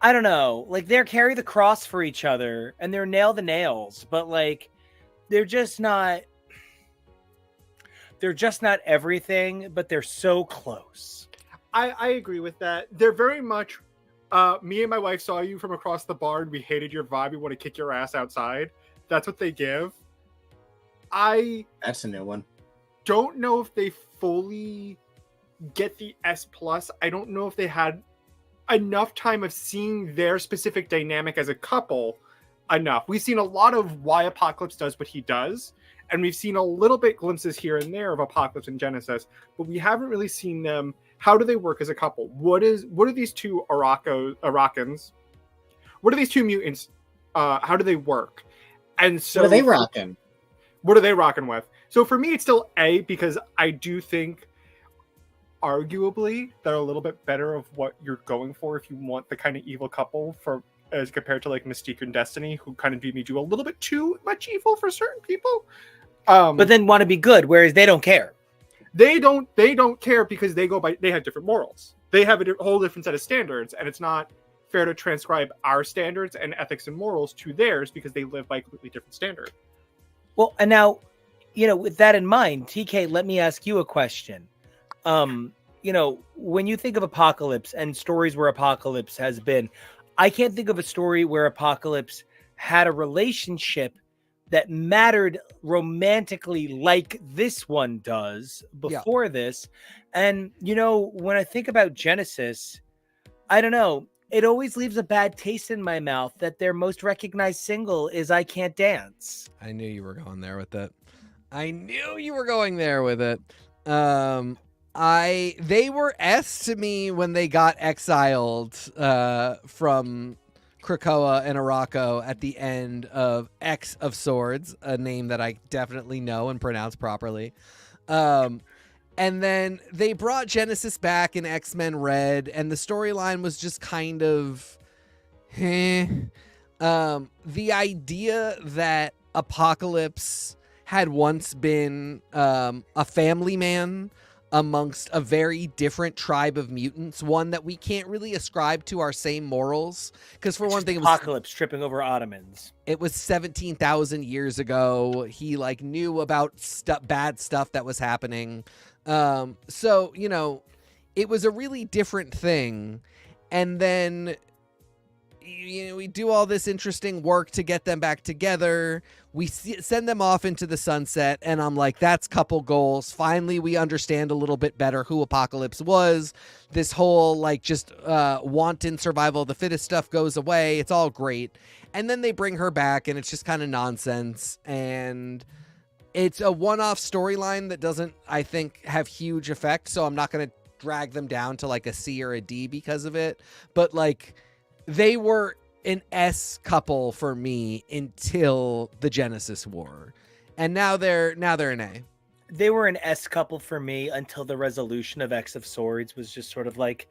I don't know, like they're carry the cross for each other and they're nail the nails, but like they're just not everything, but they're so close. I agree with that. They're very much me and my wife saw you from across the bar and we hated your vibe. We want to kick your ass outside. That's what they give. That's a new one. Don't know if they fully get the S+. I don't know if they had enough time of seeing their specific dynamic as a couple enough. We've seen a lot of why Apocalypse does what he does, and we've seen a little bit glimpses here and there of Apocalypse and Genesis, but we haven't really seen them. How do they work as a couple? What are these two Arakans? What are these two mutants? How do they work? And so What are they rocking? What are they rocking with? So for me, it's still A, because I do think arguably they're a little bit better of what you're going for if you want the kind of evil couple for as compared to like Mystique and Destiny, who kind of do a little bit too much evil for certain people. But then want to be good, whereas they don't care. They don't care because they have different morals. They have a whole different set of standards, and it's not fair to transcribe our standards and ethics and morals to theirs because they live by a completely different standard. Well, and now, with that in mind, TK, let me ask you a question. When you think of Apocalypse and stories where Apocalypse has been, I can't think of a story where Apocalypse had a relationship that mattered romantically like this one does before this. And, when I think about Genesis, I don't know, it always leaves a bad taste in my mouth that their most recognized single is I Can't Dance. I knew you were going there with it. They were S to me when they got exiled from Krakoa and Arako at the end of X of Swords, a name that I definitely know and pronounce properly. And then they brought Genesis back in X-Men Red, and the storyline was just kind of the idea that Apocalypse had once been a family man amongst a very different tribe of mutants, one that we can't really ascribe to our same morals. Because for one thing, Apocalypse tripping over Ottomans. It was 17,000 years ago. He like knew about bad stuff that was happening. So, you know, it was a really different thing. And then, you know, we do all this interesting work to get them back together. We send them off into the sunset, and I'm like, that's couple goals. Finally, we understand a little bit better who Apocalypse was. This whole, like, just wanton survival of the fittest stuff goes away. It's all great. And then they bring her back, and it's just kind of nonsense. And it's a one-off storyline that doesn't, I think, have huge effect, so I'm not going to drag them down to, like, a C or a D because of it. But, like, they were an S couple for me until the Genesis War, and now they're an A. They were an S couple for me until the resolution of X of Swords was just sort of like,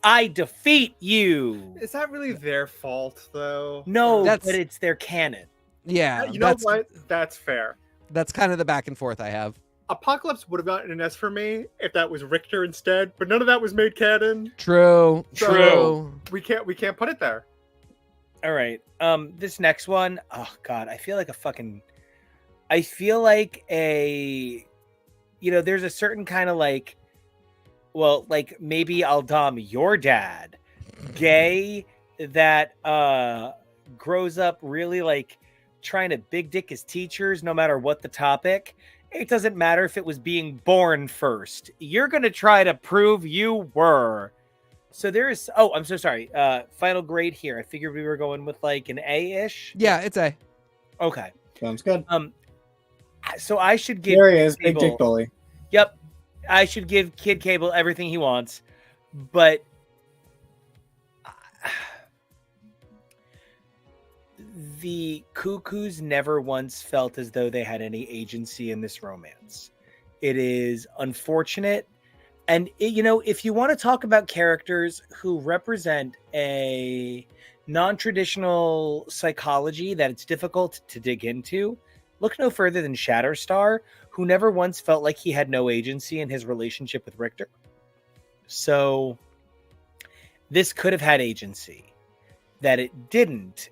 I defeat you. Is that really their fault, though? No, but it's their canon. Yeah, you know what? That's fair. That's kind of the back and forth I have. Apocalypse would have gotten an S for me if that was Richter instead, but none of that was made canon. True. So we can't put it there. All right. This next one, oh god, I feel like there's a certain kind of like, well, like maybe I'll dom your dad, gay, that grows up really like trying to big dick his teachers no matter what the topic. It doesn't matter if it was being born first. You're going to try to prove you were. So there's, I'm so sorry. Final grade here. I figured we were going with like an A-ish. Yeah, it's A. Okay. Sounds good. So I should give There he is, Big Dick Bully. Yep. I should give Kid Cable everything he wants. But the Cuckoos never once felt as though they had any agency in this romance. It is unfortunate. And, if you want to talk about characters who represent a non-traditional psychology that it's difficult to dig into, look no further than Shatterstar, who never once felt like he had no agency in his relationship with Richter. So this could have had agency. That it didn't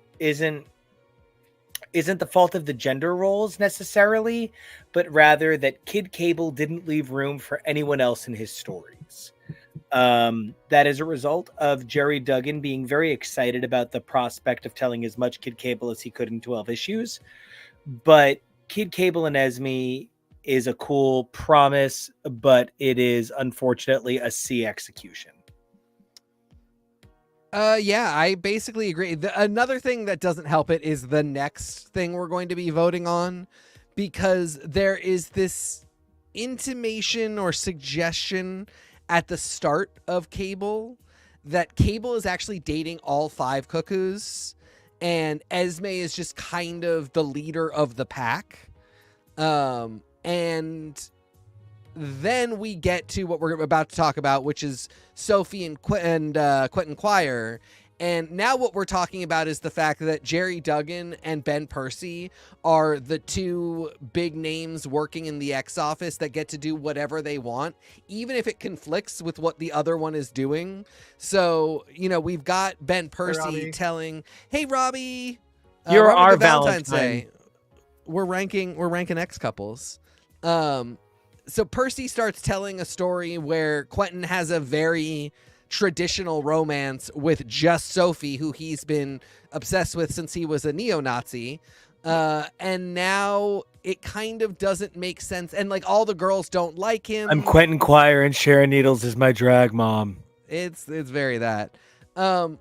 isn't the fault of the gender roles necessarily, but rather that Kid Cable didn't leave room for anyone else in his stories. That is a result of Jerry Duggan being very excited about the prospect of telling as much Kid Cable as he could in 12 issues. But Kid Cable and Esme is a cool promise, but it is unfortunately a C execution. Yeah, I basically agree. Another thing that doesn't help it is the next thing we're going to be voting on, because there is this intimation or suggestion at the start of Cable that Cable is actually dating all 5 Cuckoos, and Esme is just kind of the leader of the pack. And then we get to what we're about to talk about, which is Sophie and Quentin Quire. And now what we're talking about is the fact that Jerry Duggan and Ben Percy are the 2 big names working in the X office that get to do whatever they want, even if it conflicts with what the other one is doing. So, we've got Ben Percy telling, hey, Robbie, you're Robbie, our Valentine's Valentine. Day. We're ranking X couples. So Percy starts telling a story where Quentin has a very traditional romance with just Sophie, who he's been obsessed with since he was a neo-Nazi. And now it kind of doesn't make sense. And like all the girls don't like him. I'm Quentin Quire and Sharon Needles is my drag mom. It's very that. So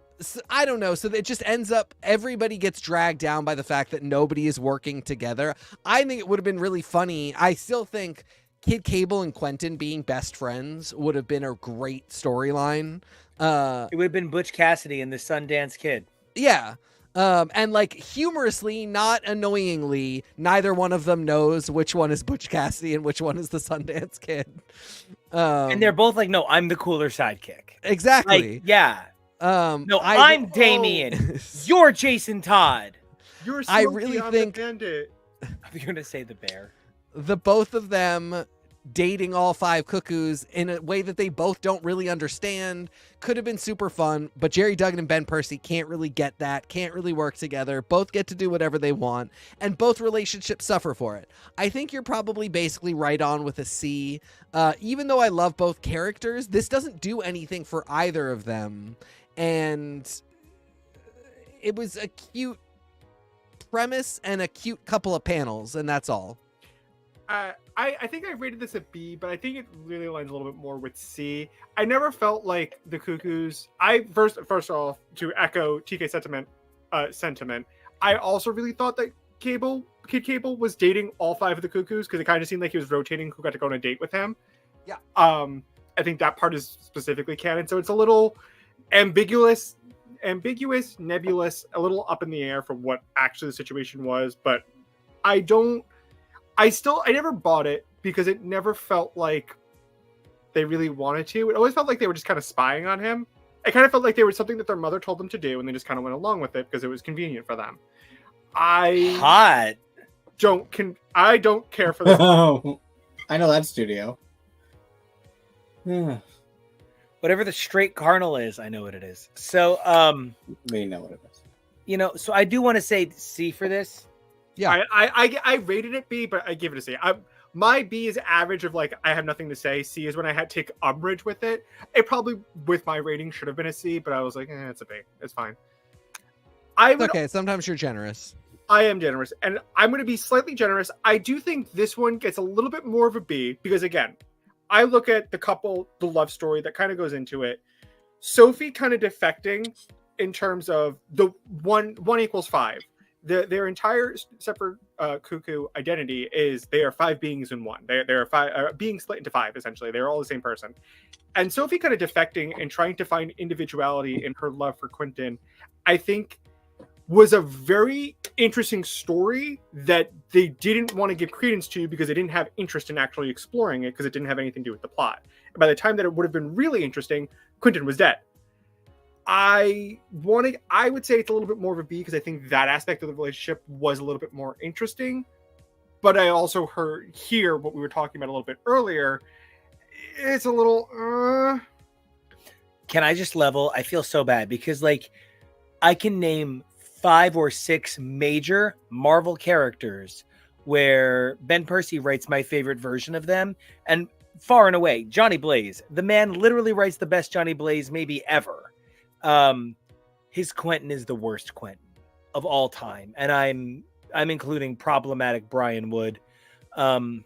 I don't know. So it just ends up everybody gets dragged down by the fact that nobody is working together. I think it would have been really funny. I still think Kid Cable and Quentin being best friends would have been a great storyline. It would have been Butch Cassidy and the Sundance Kid. Yeah. And like humorously, not annoyingly, neither one of them knows which one is Butch Cassidy and which one is the Sundance Kid. And they're both like, no, I'm the cooler sidekick. Exactly. Like, yeah. No, I'm Damien. You're Jason Todd. You're I Smokey, really I'm think- the bandit. You're going to say the bear. the both of them dating all 5 cuckoos in a way that they both don't really understand could have been super fun, but Jerry Duggan and Ben Percy can't really get that, can't really work together, both get to do whatever they want, and both relationships suffer for it. I think you're probably basically right on with a C. Even though I love both characters, this doesn't do anything for either of them, and it was a cute premise and a cute couple of panels, and that's all. I think I rated this a B, but I think it really aligns a little bit more with C. I never felt like the Cuckoos. First off, to echo TK sentiment, I also really thought that Kid Cable was dating all 5 of the Cuckoos because it kind of seemed like he was rotating who got to go on a date with him. Yeah. I think that part is specifically canon, so it's a little ambiguous, nebulous, a little up in the air for what actually the situation was. But I never bought it because it never felt like they really wanted to. It always felt like they were just kind of spying on him. It kind of felt like they were something that their mother told them to do, and they just kind of went along with it because it was convenient for them. I don't care for this. Oh, I know that studio. Yeah, Whatever the straight carnal is, I know what it is. So, we know what it is. So I do want to say C for this. Yeah. I rated it B, but I give it a C. My B is average of like I have nothing to say. C is when I had to take umbrage with it. It probably with my rating should have been a C, but I was like, it's a B. It's fine. Okay, sometimes you're generous. I am generous, and I'm going to be slightly generous. I do think this one gets a little bit more of a B because again, I look at the love story that kind of goes into it. Sophie kind of defecting in terms of the one equals 5. Their entire separate cuckoo identity is they are 5 beings in one. They are 5 being split into 5 essentially. They're all the same person. And Sophie kind of defecting and trying to find individuality in her love for Quentin, I think was a very interesting story that they didn't want to give credence to because they didn't have interest in actually exploring it because it didn't have anything to do with the plot. And by the time that it would have been really interesting, Quentin was dead. I would say it's a little bit more of a B because I think that aspect of the relationship was a little bit more interesting. But I also hear what we were talking about a little bit earlier. It's a little. Can I just level? I feel so bad because like I can name 5 or 6 major Marvel characters where Ben Percy writes my favorite version of them, and far and away, Johnny Blaze. The man literally writes the best Johnny Blaze maybe ever. His Quentin is the worst Quentin of all time, and I'm including problematic Brian Wood. I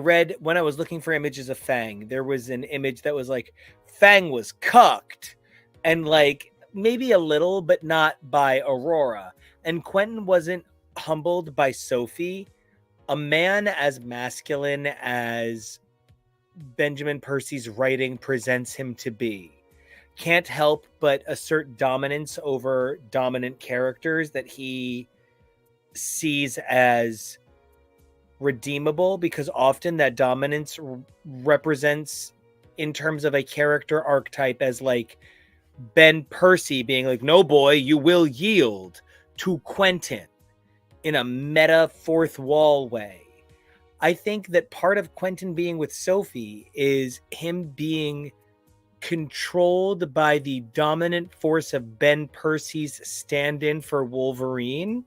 read when I was looking for images of Fang, there was an image that was like Fang was cucked, and like maybe a little, but not by Aurora. And Quentin wasn't humbled by Sophie, a man as masculine as Benjamin Percy's writing presents him to be. Can't help but assert dominance over dominant characters that he sees as redeemable, because often that dominance represents in terms of a character archetype as like Ben Percy being like, no boy, you will yield, to Quentin in a meta fourth wall way. I think that part of Quentin being with Sophie is him being controlled by the dominant force of Ben Percy's stand-in for Wolverine.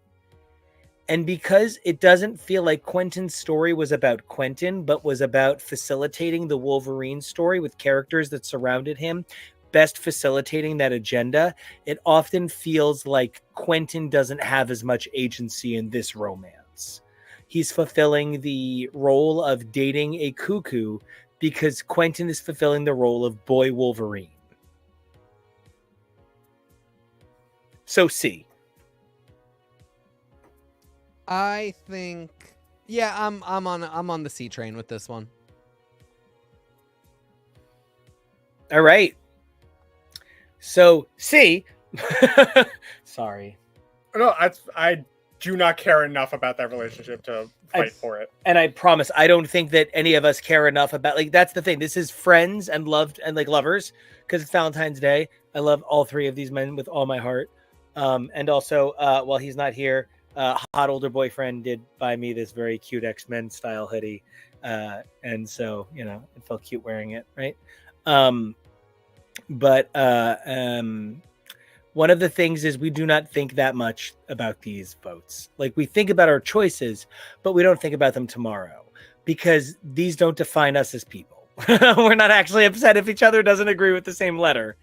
And because it doesn't feel like Quentin's story was about Quentin, but was about facilitating the Wolverine story with characters that surrounded him, best facilitating that agenda, it often feels like Quentin doesn't have as much agency in this romance. He's fulfilling the role of dating a cuckoo because Quentin is fulfilling the role of boy Wolverine. So C. I think, yeah, I'm on the C train with this one. All right. So C. Sorry. No, I do not care enough about that relationship to fight for it. And I promise, I don't think that any of us care enough about, like, that's the thing. This is friends and loved and like lovers because it's Valentine's Day. I love all three of these men with all my heart. And also, while he's not here, hot older boyfriend did buy me this very cute X-Men style hoodie. And so, you know, it felt cute wearing it, right? But one of the things is we do not think that much about these votes. Like, we think about our choices, but we don't think about them tomorrow because these don't define us as people. We're not actually upset if each other doesn't agree with the same letter.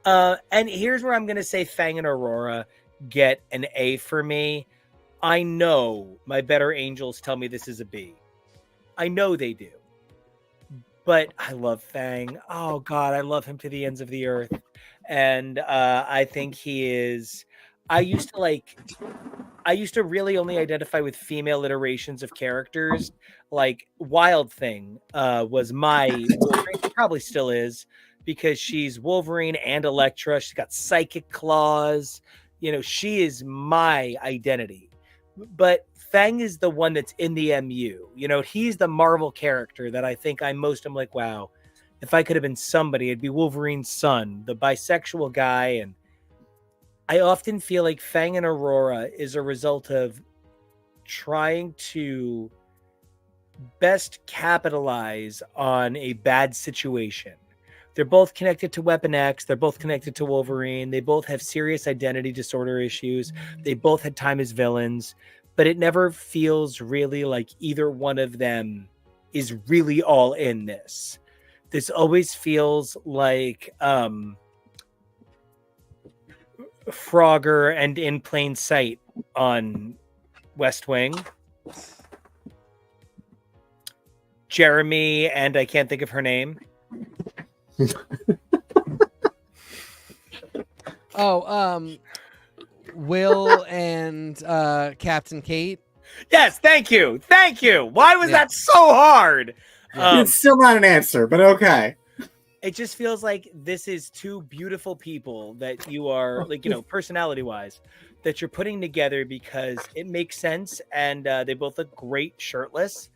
And here's where I'm going to say Fang and Aurora get an A for me. I know my better angels tell me this is a B. I know they do. But I love Fang. Oh, God, I love him to the ends of the earth. And I think he is... I used to really only identify with female iterations of characters. Like, Wild Thing was my... Wolverine, probably still is, because she's Wolverine and Elektra. She's got psychic claws. You know, she is my identity. But Fang is the one that's in the MU. You know, he's the Marvel character that I think I'm like, wow, if I could have been somebody, it'd be Wolverine's son, the bisexual guy. And I often feel like Fang and Aurora is a result of trying to best capitalize on a bad situation. They're both connected to Weapon X. They're both connected to Wolverine. They both have serious identity disorder issues. They both had time as villains, but it never feels really like either one of them is really all in this. This always feels like Frogger and In Plain Sight on West Wing. Jeremy and I can't think of her name. Will and Captain Kate. Yes, thank you. Why was that so hard? It's still not an answer, but okay. It just feels like this is two beautiful people that you are, like, you know, personality wise, that you're putting together because it makes sense, and they both look great shirtless.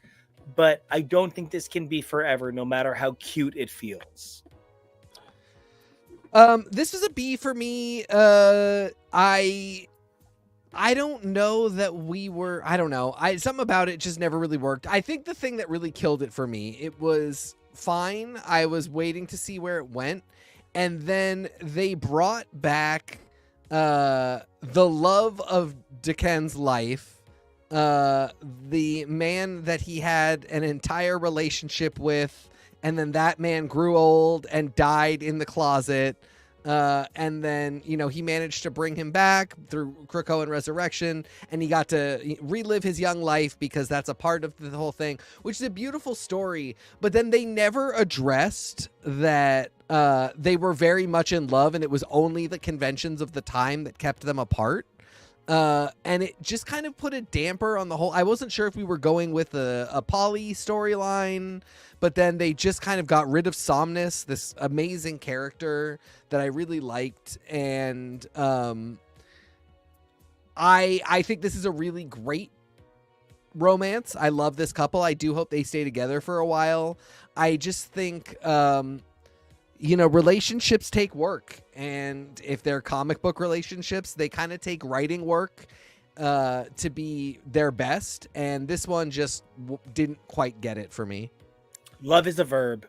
But I don't think this can be forever, no matter how cute it feels. This was a B for me. I don't know that we were, I don't know. Something about it just never really worked. I think the thing that really killed it for me, it was fine. I was waiting to see where it went. And then they brought back the love of Deken's life. The man that he had an entire relationship with, and then that man grew old and died in the closet. And then, you know, he managed to bring him back through Krakoan resurrection, and he got to relive his young life because that's a part of the whole thing, which is a beautiful story. But then they never addressed that they were very much in love, and it was only the conventions of the time that kept them apart. And it just kind of put a damper on the whole. I wasn't sure if we were going with a poly storyline, but then they just kind of got rid of Somnus, this amazing character that I really liked. And I think this is a really great romance. I love this couple. I do hope they stay together for a while. I just think, you know, relationships take work. And if they're comic book relationships, they kind of take writing work to be their best. And this one just didn't quite get it for me. Love is a verb.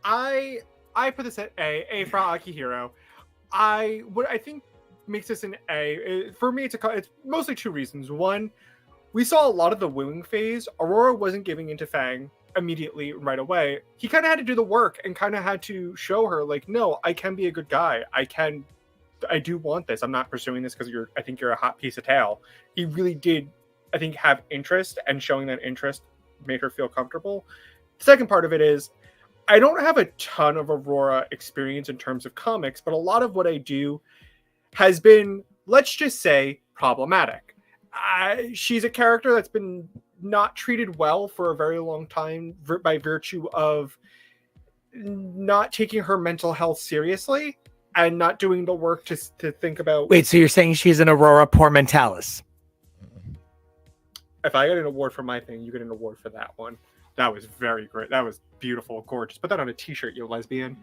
I put this at A for Akihiro. What I think makes this an A, for me, it's mostly two reasons. One, we saw a lot of the wooing phase. Aurora wasn't giving into Fang immediately right away. He kind of had to do the work and kind of had to show her, like, no, I can be a good guy. I do want this. I'm not pursuing this because I think you're a hot piece of tail. He really did, I think, have interest, and showing that interest made her feel comfortable. The second part of it is, I don't have a ton of Aurora experience in terms of comics, but a lot of what I do has been, let's just say, problematic. She's a character that's been not treated well for a very long time by virtue of not taking her mental health seriously. and not doing the work to think about. Wait, so you're saying she's an Aurora Pormentalis? If I get an award for my thing, you get an award for that one. That was very great. That was beautiful, gorgeous. Put that on a t-shirt, you lesbian.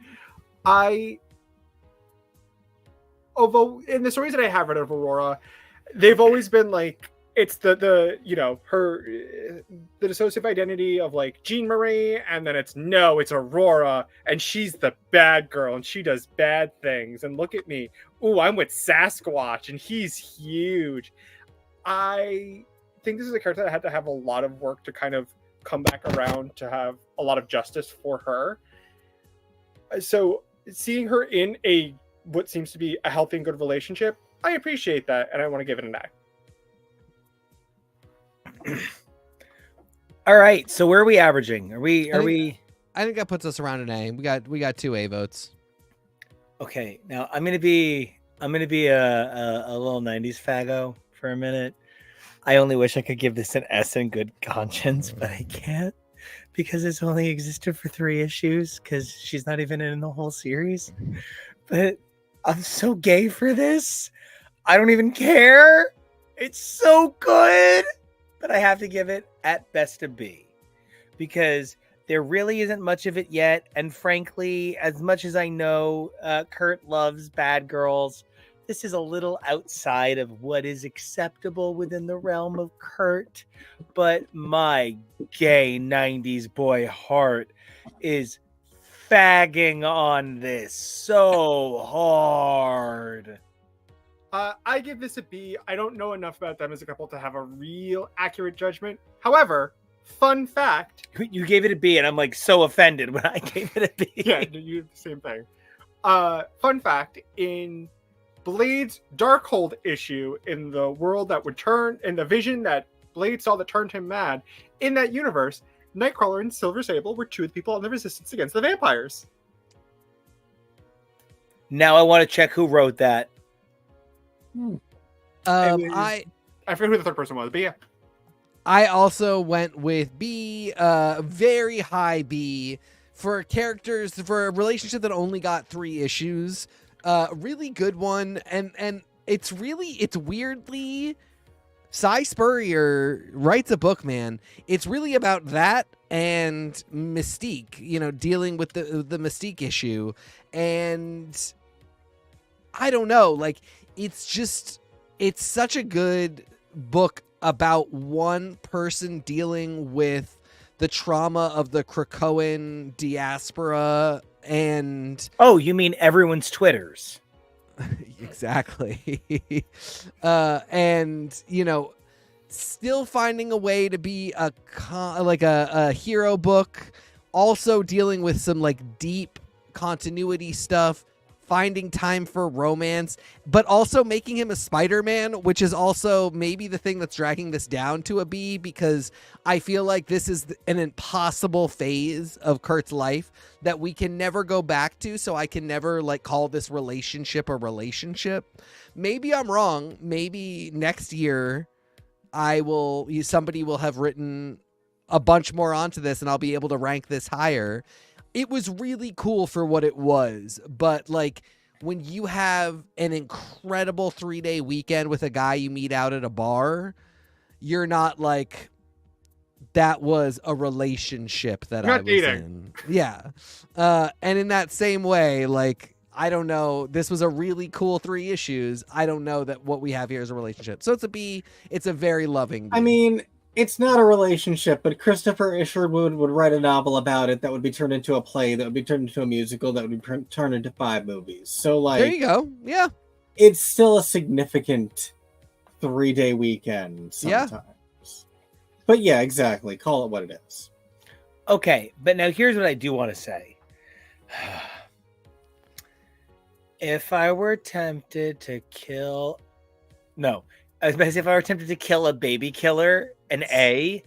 Although in the stories that I have read of Aurora, they've always been like, it's the you know, her the dissociative identity of like Jean Marie, and then it's Aurora, and she's the bad girl and she does bad things. And look at me. Ooh, I'm with Sasquatch and he's huge. I think this is a character that had to have a lot of work to kind of come back around to have a lot of justice for her. So seeing her in what seems to be a healthy and good relationship, I appreciate that, and I want to give it an A. All right, so where are we averaging? I think that puts us around an A. We got 2 A votes. Okay, now I'm gonna be a little 90s faggo for a minute. I only wish I could give this an S in good conscience, but I can't because it's only existed for 3 issues because she's not even in the whole series. But I'm so gay for this. I don't even care. It's so good. But I have to give it at best a B because there really isn't much of it yet. And frankly, as much as I know Kurt loves bad girls, this is a little outside of what is acceptable within the realm of Kurt. But my gay 90s boy heart is fagging on this so hard. I give this a B. I don't know enough about them as a couple to have a real accurate judgment. However, fun fact. You gave it a B, and I'm like so offended when I gave it a B. Yeah, you did the same thing. Fun fact, in Blade's Darkhold issue, in the world that would turn, in the vision that Blade saw that turned him mad, in that universe, Nightcrawler and Silver Sable were 2 of the people on the resistance against the vampires. Now I want to check who wrote that. I forget who the third person was, but yeah. I also went with B, very high B for characters, for a relationship that only got 3 issues. Really good one, and it's weirdly, Cy Spurrier writes a book, man. It's really about that and Mystique, you know, dealing with the Mystique issue, and I don't know, like it's such a good book about one person dealing with the trauma of the Krakoan diaspora. And oh, you mean everyone's Twitters? Exactly. And you know, still finding a way to be a hero book, also dealing with some like deep continuity stuff, finding time for romance, but also making him a Spider-Man, which is also maybe the thing that's dragging this down to a B, because I feel like this is an impossible phase of Kurt's life that we can never go back to, so I can never like call this relationship a relationship. Maybe I'm wrong. Maybe next year somebody will have written a bunch more onto this and I'll be able to rank this higher. It was really cool for what it was, but like when you have an incredible 3-day weekend with a guy you meet out at a bar, you're not like, that was a relationship that I was in. Yeah. And in that same way, like, I don't know, this was a really cool 3 issues. I don't know that what we have here is a relationship. So it's a B. It's a very loving B. I mean, it's not a relationship, but Christopher Isherwood would write a novel about it that would be turned into a play, that would be turned into a musical, that would be turned into 5 movies. So, like, there you go. Yeah. It's still a significant 3-day weekend sometimes. Yeah. But yeah, exactly. Call it what it is. Okay, but now here's what I do want to say. If I were tempted to kill... No. If I were tempted to kill a baby killer, an A,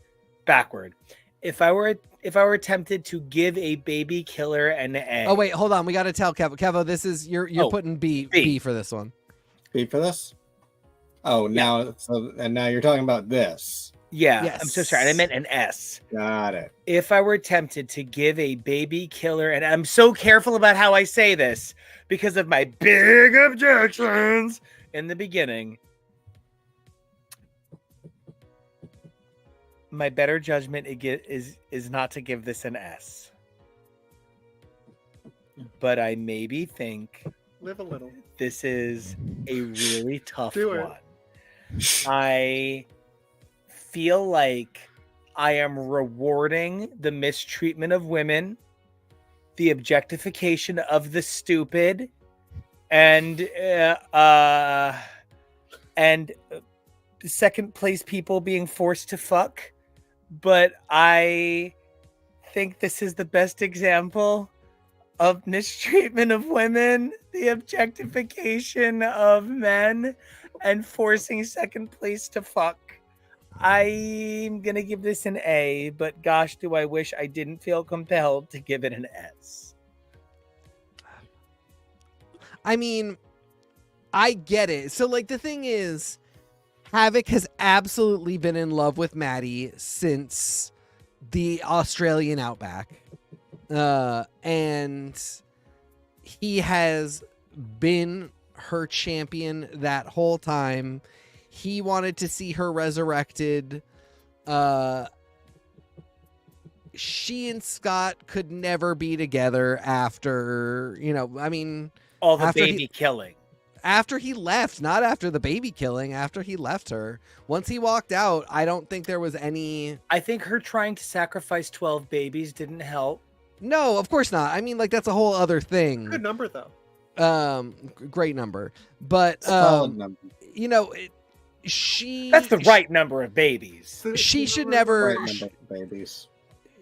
backward. If I were tempted to give a baby killer an A. Oh wait, hold on. We got to tell Kevo. This is you're putting B for this one. B for this. Oh, now yeah. and now you're talking about this. Yeah, I'm so sorry. I meant an S. Got it. If I were tempted to give a baby killer, and I'm so careful about how I say this because of my big objections in the beginning, my better judgment is not to give this an S. But I maybe think Live a little. this is a really tough Do it. one. I feel like I am rewarding the mistreatment of women, the objectification of the stupid, and second place people being forced to fuck. But I think this is the best example of mistreatment of women, the objectification of men, and forcing second place to fuck. I'm gonna give this an A, but gosh, do I wish I didn't feel compelled to give it an S. I mean, I get it. So, like, the thing is, Havoc has absolutely been in love with Maddie since the Australian outback. And he has been her champion that whole time. He wanted to see her resurrected. She and Scott could never be together after, All the after baby killing. after he left, not after the baby killing, after he left her. Once he walked out, I don't think there was any... I think her trying to sacrifice 12 babies didn't help. No, of course not. I mean, like, that's a whole other thing. Good number though. Great number. But, Solid number. That's the right number of babies. She should never... Right number of babies.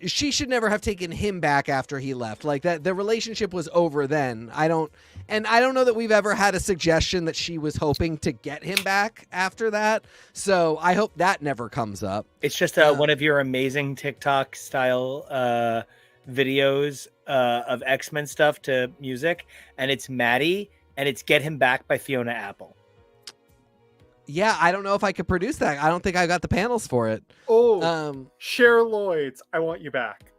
She should never have taken him back after he left. Like, that, the relationship was over then. I don't know that we've ever had a suggestion that she was hoping to get him back after that. So I hope that never comes up. It's just one of your amazing TikTok style videos of X-Men stuff to music, and it's Maddie, and it's Get Him Back by Fiona Apple. Yeah, I don't know if I could produce that. I don't think I got the panels for it. Oh, Cher Lloyd's I Want You Back.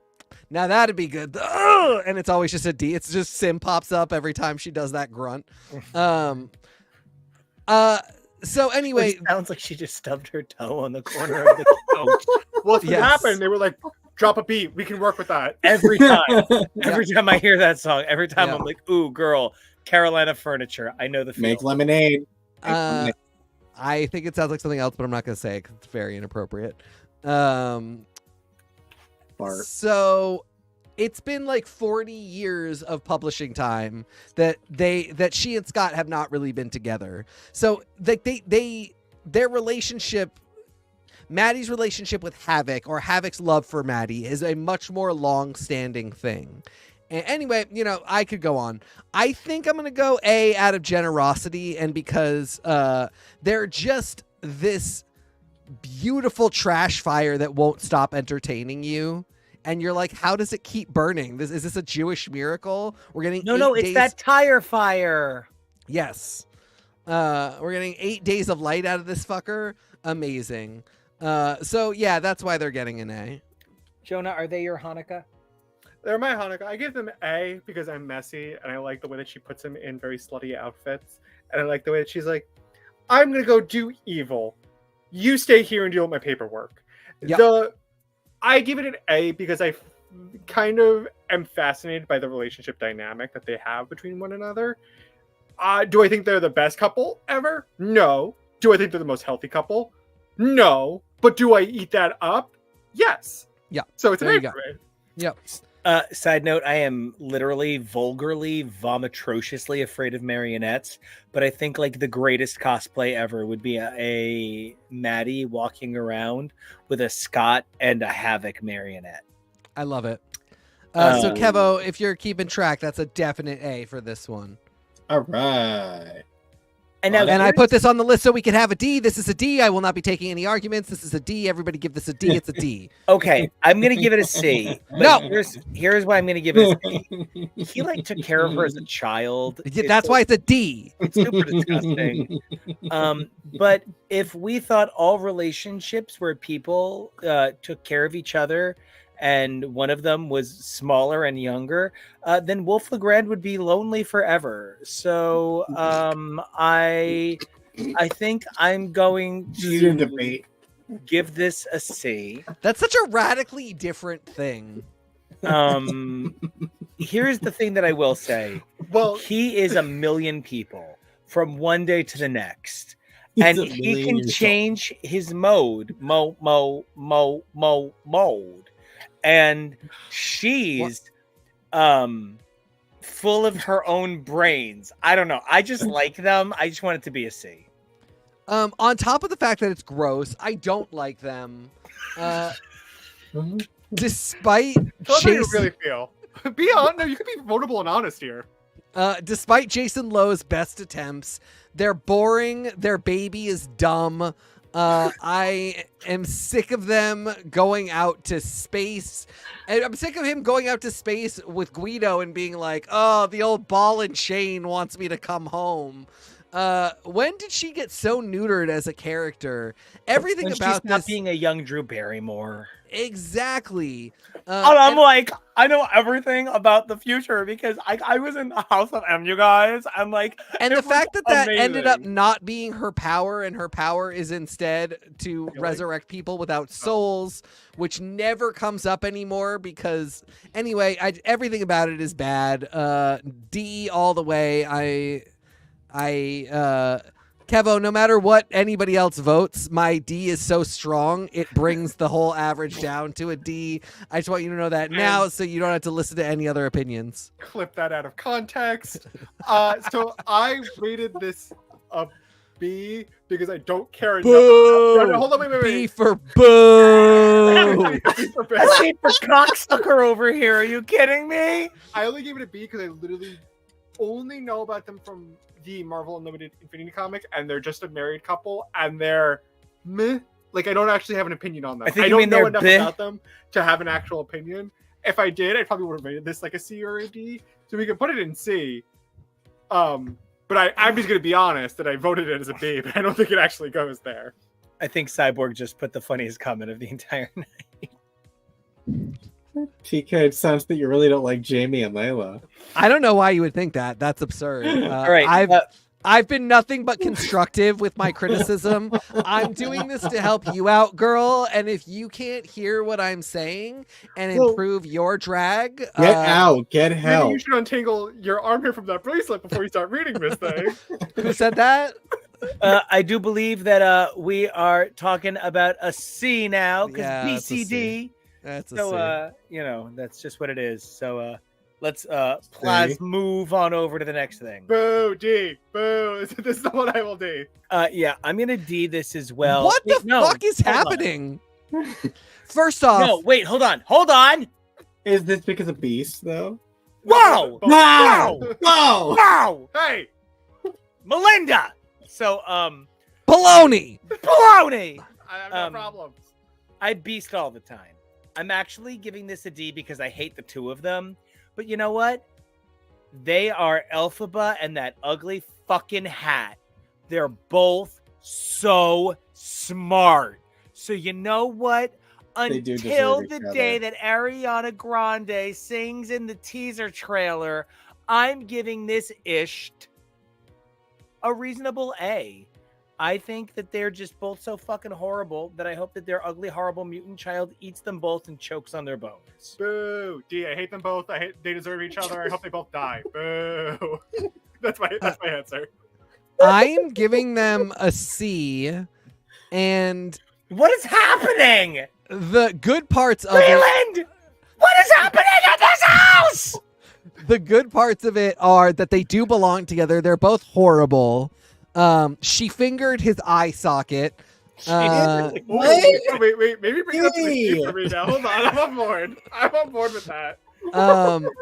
Now that'd be good. Ugh! And it's always just a D. It's just Sim pops up every time she does that grunt. So anyway, It sounds like she just stubbed her toe on the corner of the couch What's Yes. happened? They were like, drop a beat. We can work with that. every time. Every time I hear that song, every time Yeah. I'm like, ooh, girl, Carolina Furniture. I know the feel. Make lemonade. I think it sounds like something else, but I'm not going to say it because it's very inappropriate. Bart. So it's been like 40 years of publishing time that she and Scott have not really been together. So their relationship, Maddie's relationship with Havoc, or Havoc's love for Maddie, is a much more long-standing thing. And anyway, I could go on. I think I'm going to go A out of generosity, and because they're just this beautiful trash fire that won't stop entertaining you. And you're like, how does it keep burning? Is this a Jewish miracle? We're getting No, 8 it's days... that tire fire. Yes. We're getting 8 days of light out of this fucker. Amazing. So yeah, that's why they're getting an A. Jonah, are they your Hanukkah? They're my Hanukkah. I give them A because I'm messy and I like the way that she puts him in very slutty outfits. And I like the way that she's like, I'm going to go do evil. You stay here and deal with my paperwork. Yep. I give it an A because I kind of am fascinated by the relationship dynamic that they have between one another. Do I think they're the best couple ever? No. Do I think they're the most healthy couple? No. But do I eat that up? Yes. Yeah. So it's an There A you go. for me. Yep. Side note, I am literally vulgarly, vomitrociously afraid of marionettes, but I think like the greatest cosplay ever would be a Maddie walking around with a Scott and a Havoc marionette. I love it. So Kevo, if you're keeping track, that's a definite A for this one. All right. And now And I put this on the list so we could have a D. This is a D. I will not be taking any arguments. This is a D. Everybody give this a D. It's a D. Okay, I'm gonna give it a C. but No. here's why I'm gonna give it a C. He like took care of her as a child. That's why it's a D. It's super disgusting. But if we thought all relationships where people took care of each other and one of them was smaller and younger, then Wolf Legrand would be lonely forever. So I think I'm going to debate. give this a C. That's such a radically different thing. Here's the thing that I will say. Well, He is a million people from one day to the next. He's And a he million can years old. change his mode. Mode. And she's full of her own brains. I don't know. I just like them. I just want it to be a C. On top of the fact that it's gross, I don't like them. Despite tell us how you Jason, really feel. Be honest. No, you can be vulnerable and honest here. despite Jason Lowe's best attempts, they're boring. Their baby is dumb. I am sick of them going out to space. And I'm sick of him going out to space with Guido and being like, oh, the old ball and chain wants me to come home. When did she get so neutered as a character? Everything When about she's not this. being a young Drew Barrymore. Exactly. And I'm And- like, I know everything about the future because I was in the House of M, you guys. I'm like, And it the was fact that that ended up amazing. not being her power, and her power is instead to like- resurrect people without souls, which never comes up anymore because, anyway, everything about it is bad. D all the way. Kevo, no matter what anybody else votes, my D is so strong, it brings the whole average down to a D. I just want you to know that now so you don't have to listen to any other opinions. Clip that out of context. So I rated this a B because I don't care enough. Boo! No, hold on, wait. B for boo! I see for cocksucker over here. Are you kidding me? I only gave it a B because I literally only know about them from the Marvel Unlimited Infinity comic, and they're just a married couple, and they're meh. Like, I don't actually have an opinion on them. I think you don't mean know they're enough bleh. about them to have an actual opinion. If I did, I probably would have rated this like a C or a D. So we could put it in C. But I'm just gonna be honest that I voted it as a B, but I don't think it actually goes there. I think Cyborg just put the funniest comment of the entire night. TK, it sounds that you really don't like Jamie and Layla. I don't know why you would think that. That's absurd. All right. I've been nothing but constructive with my criticism. I'm doing this to help you out, girl. And if you can't hear what I'm saying and Well, improve your drag, Get out. Get Maybe help. you should untangle your arm here from that bracelet before you start reading this thing. who said that? I do believe that we are talking about a C now because Yeah, it's a BCD. C. That's a C. So that's just what it is. So let's move on over to the next thing. Boo, D, boo. This is the one I will D. Yeah, I'm gonna D this as well. What the Wait, no, fuck is hold on. happening? First off, No, wait, hold on. Is this because of Beast, though? Whoa! Wow! Whoa! Whoa! Wow! Hey! Melinda! So, baloney. baloney! I have no problem. I beast all the time. I'm actually giving this a D because I hate the two of them. But you know what? They are Elphaba and that ugly fucking hat. They're both so smart. So you know what? They do Until deserve the each day other. that Ariana Grande sings in the teaser trailer, I'm giving this isht a reasonable A. I think that they're just both so fucking horrible that I hope that their ugly, horrible mutant child eats them both and chokes on their bones. Boo. D, I hate them both. They deserve each other. I hope they both die. Boo. That's my answer. I'm giving them a C, and What is happening? the good parts of it. Leland! What is happening at this house? The good parts of it are that they do belong together. They're both horrible. She fingered his eye socket. Wait. Maybe bring it up to the D for me now. Hold on. I'm on board with that.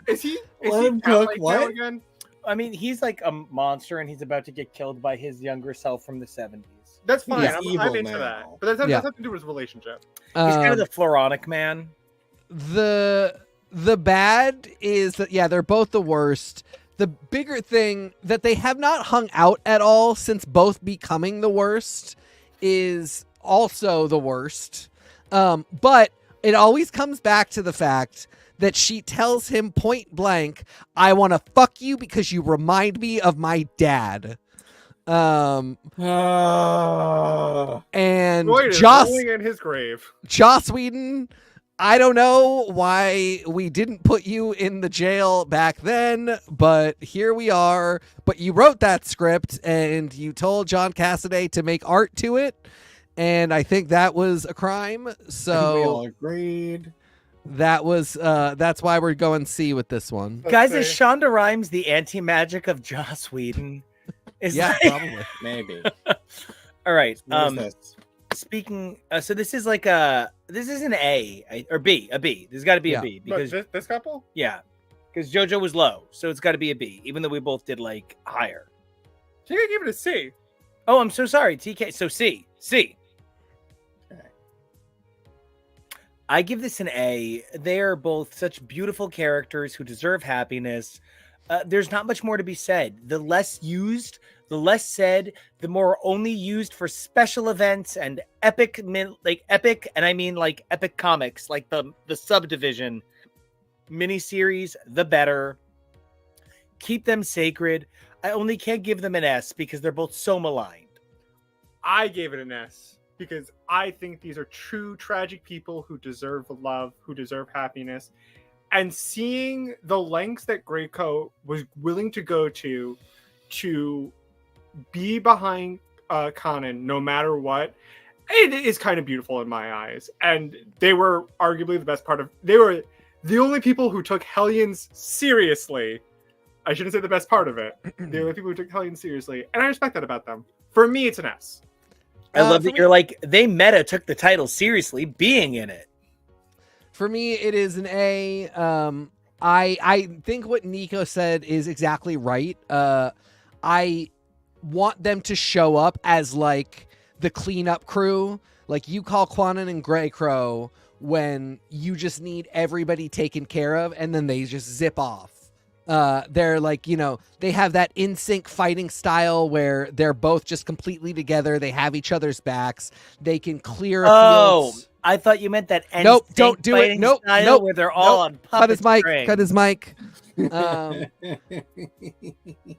Is he Let him cat cook, like what? now again? I mean, he's like a monster, and he's about to get killed by his younger self from the 70s. That's fine. Yeah. I'm Evil into now. that. But that's Yeah. nothing to do with his relationship. He's kind of Um, the Floronic man. the bad is that they're both the worst. The bigger thing that they have not hung out at all since both becoming the worst is also the worst. But it always comes back to the fact that she tells him point blank, "I want to fuck you because you remind me of my dad." And Lloyd is Joss rolling in his grave. Whedon, I don't know why we didn't put you in the jail back then, but here we are. But you wrote that script and you told John Cassaday to make art to it, and I think that was a crime. we So all agreed. that's why we're going C with this one. Let's Guys, is see. Shonda Rhimes the anti-magic of Joss Whedon? Is Yeah, like- probably. Maybe. All right. What is this? Speaking, so this is like this is an A or B, a B. There's got to be Yeah. a B But because this couple? yeah, because JoJo was low, so it's got to be a B, even though we both did like higher. You gotta give it a C. Oh, I'm so sorry, TK. So C. Okay. I give this an A. They are both such beautiful characters who deserve happiness. There's not much more to be said. The less used, the less said, the more only used for special events and epic, and I mean like epic comics, like the subdivision miniseries, the better. Keep them sacred. I only can't give them an S because they're both so maligned. I gave it an S because I think these are true tragic people who deserve love, who deserve happiness. And seeing the lengths that Greycoat was willing to go to be behind Conan no matter what, it is kind of beautiful in my eyes. And they were arguably the best part of... They were the only people who took Hellions seriously. I shouldn't say the best part of it. They're the people who took Hellions seriously. And I respect that about them. For me, it's an S. I love for that me- you're like, they meta took the title seriously being in it. For me, it is an A. I think what Nico said is exactly right. I want them to show up as like the cleanup crew. Like you call Quanon and Grey Crow when you just need everybody taken care of, and then they just zip off. They're like, they have that in sync fighting style where they're both just completely together. They have each other's backs. They can clear a Oh, field. I thought you meant that. Nope, NSYNC don't do it. fighting Nope, style nope, where they're all on puppet Cut his mic. strings. Cut his mic.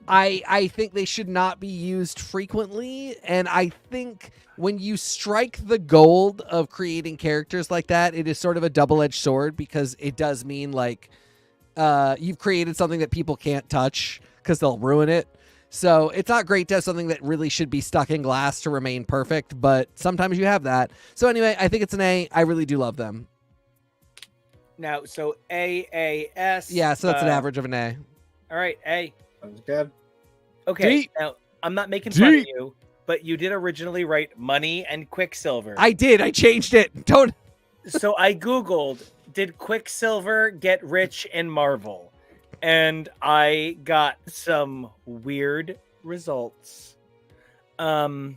I think they should not be used frequently, and I think when you strike the gold of creating characters like that, it is sort of a double-edged sword because it does mean like you've created something that people can't touch because they'll ruin it. So it's not great to have something that really should be stuck in glass to remain perfect, but sometimes you have that. So anyway, I think it's an A. I really do love them. Now, so AAS. Yeah, so that's an average of an A. All right, A. Sounds good. Okay. D. Now, I'm not making fun of D. you, but you did originally write Money and Quicksilver. I did. I changed it. Don't. So I Googled, did Quicksilver get rich in Marvel? And I got some weird results. End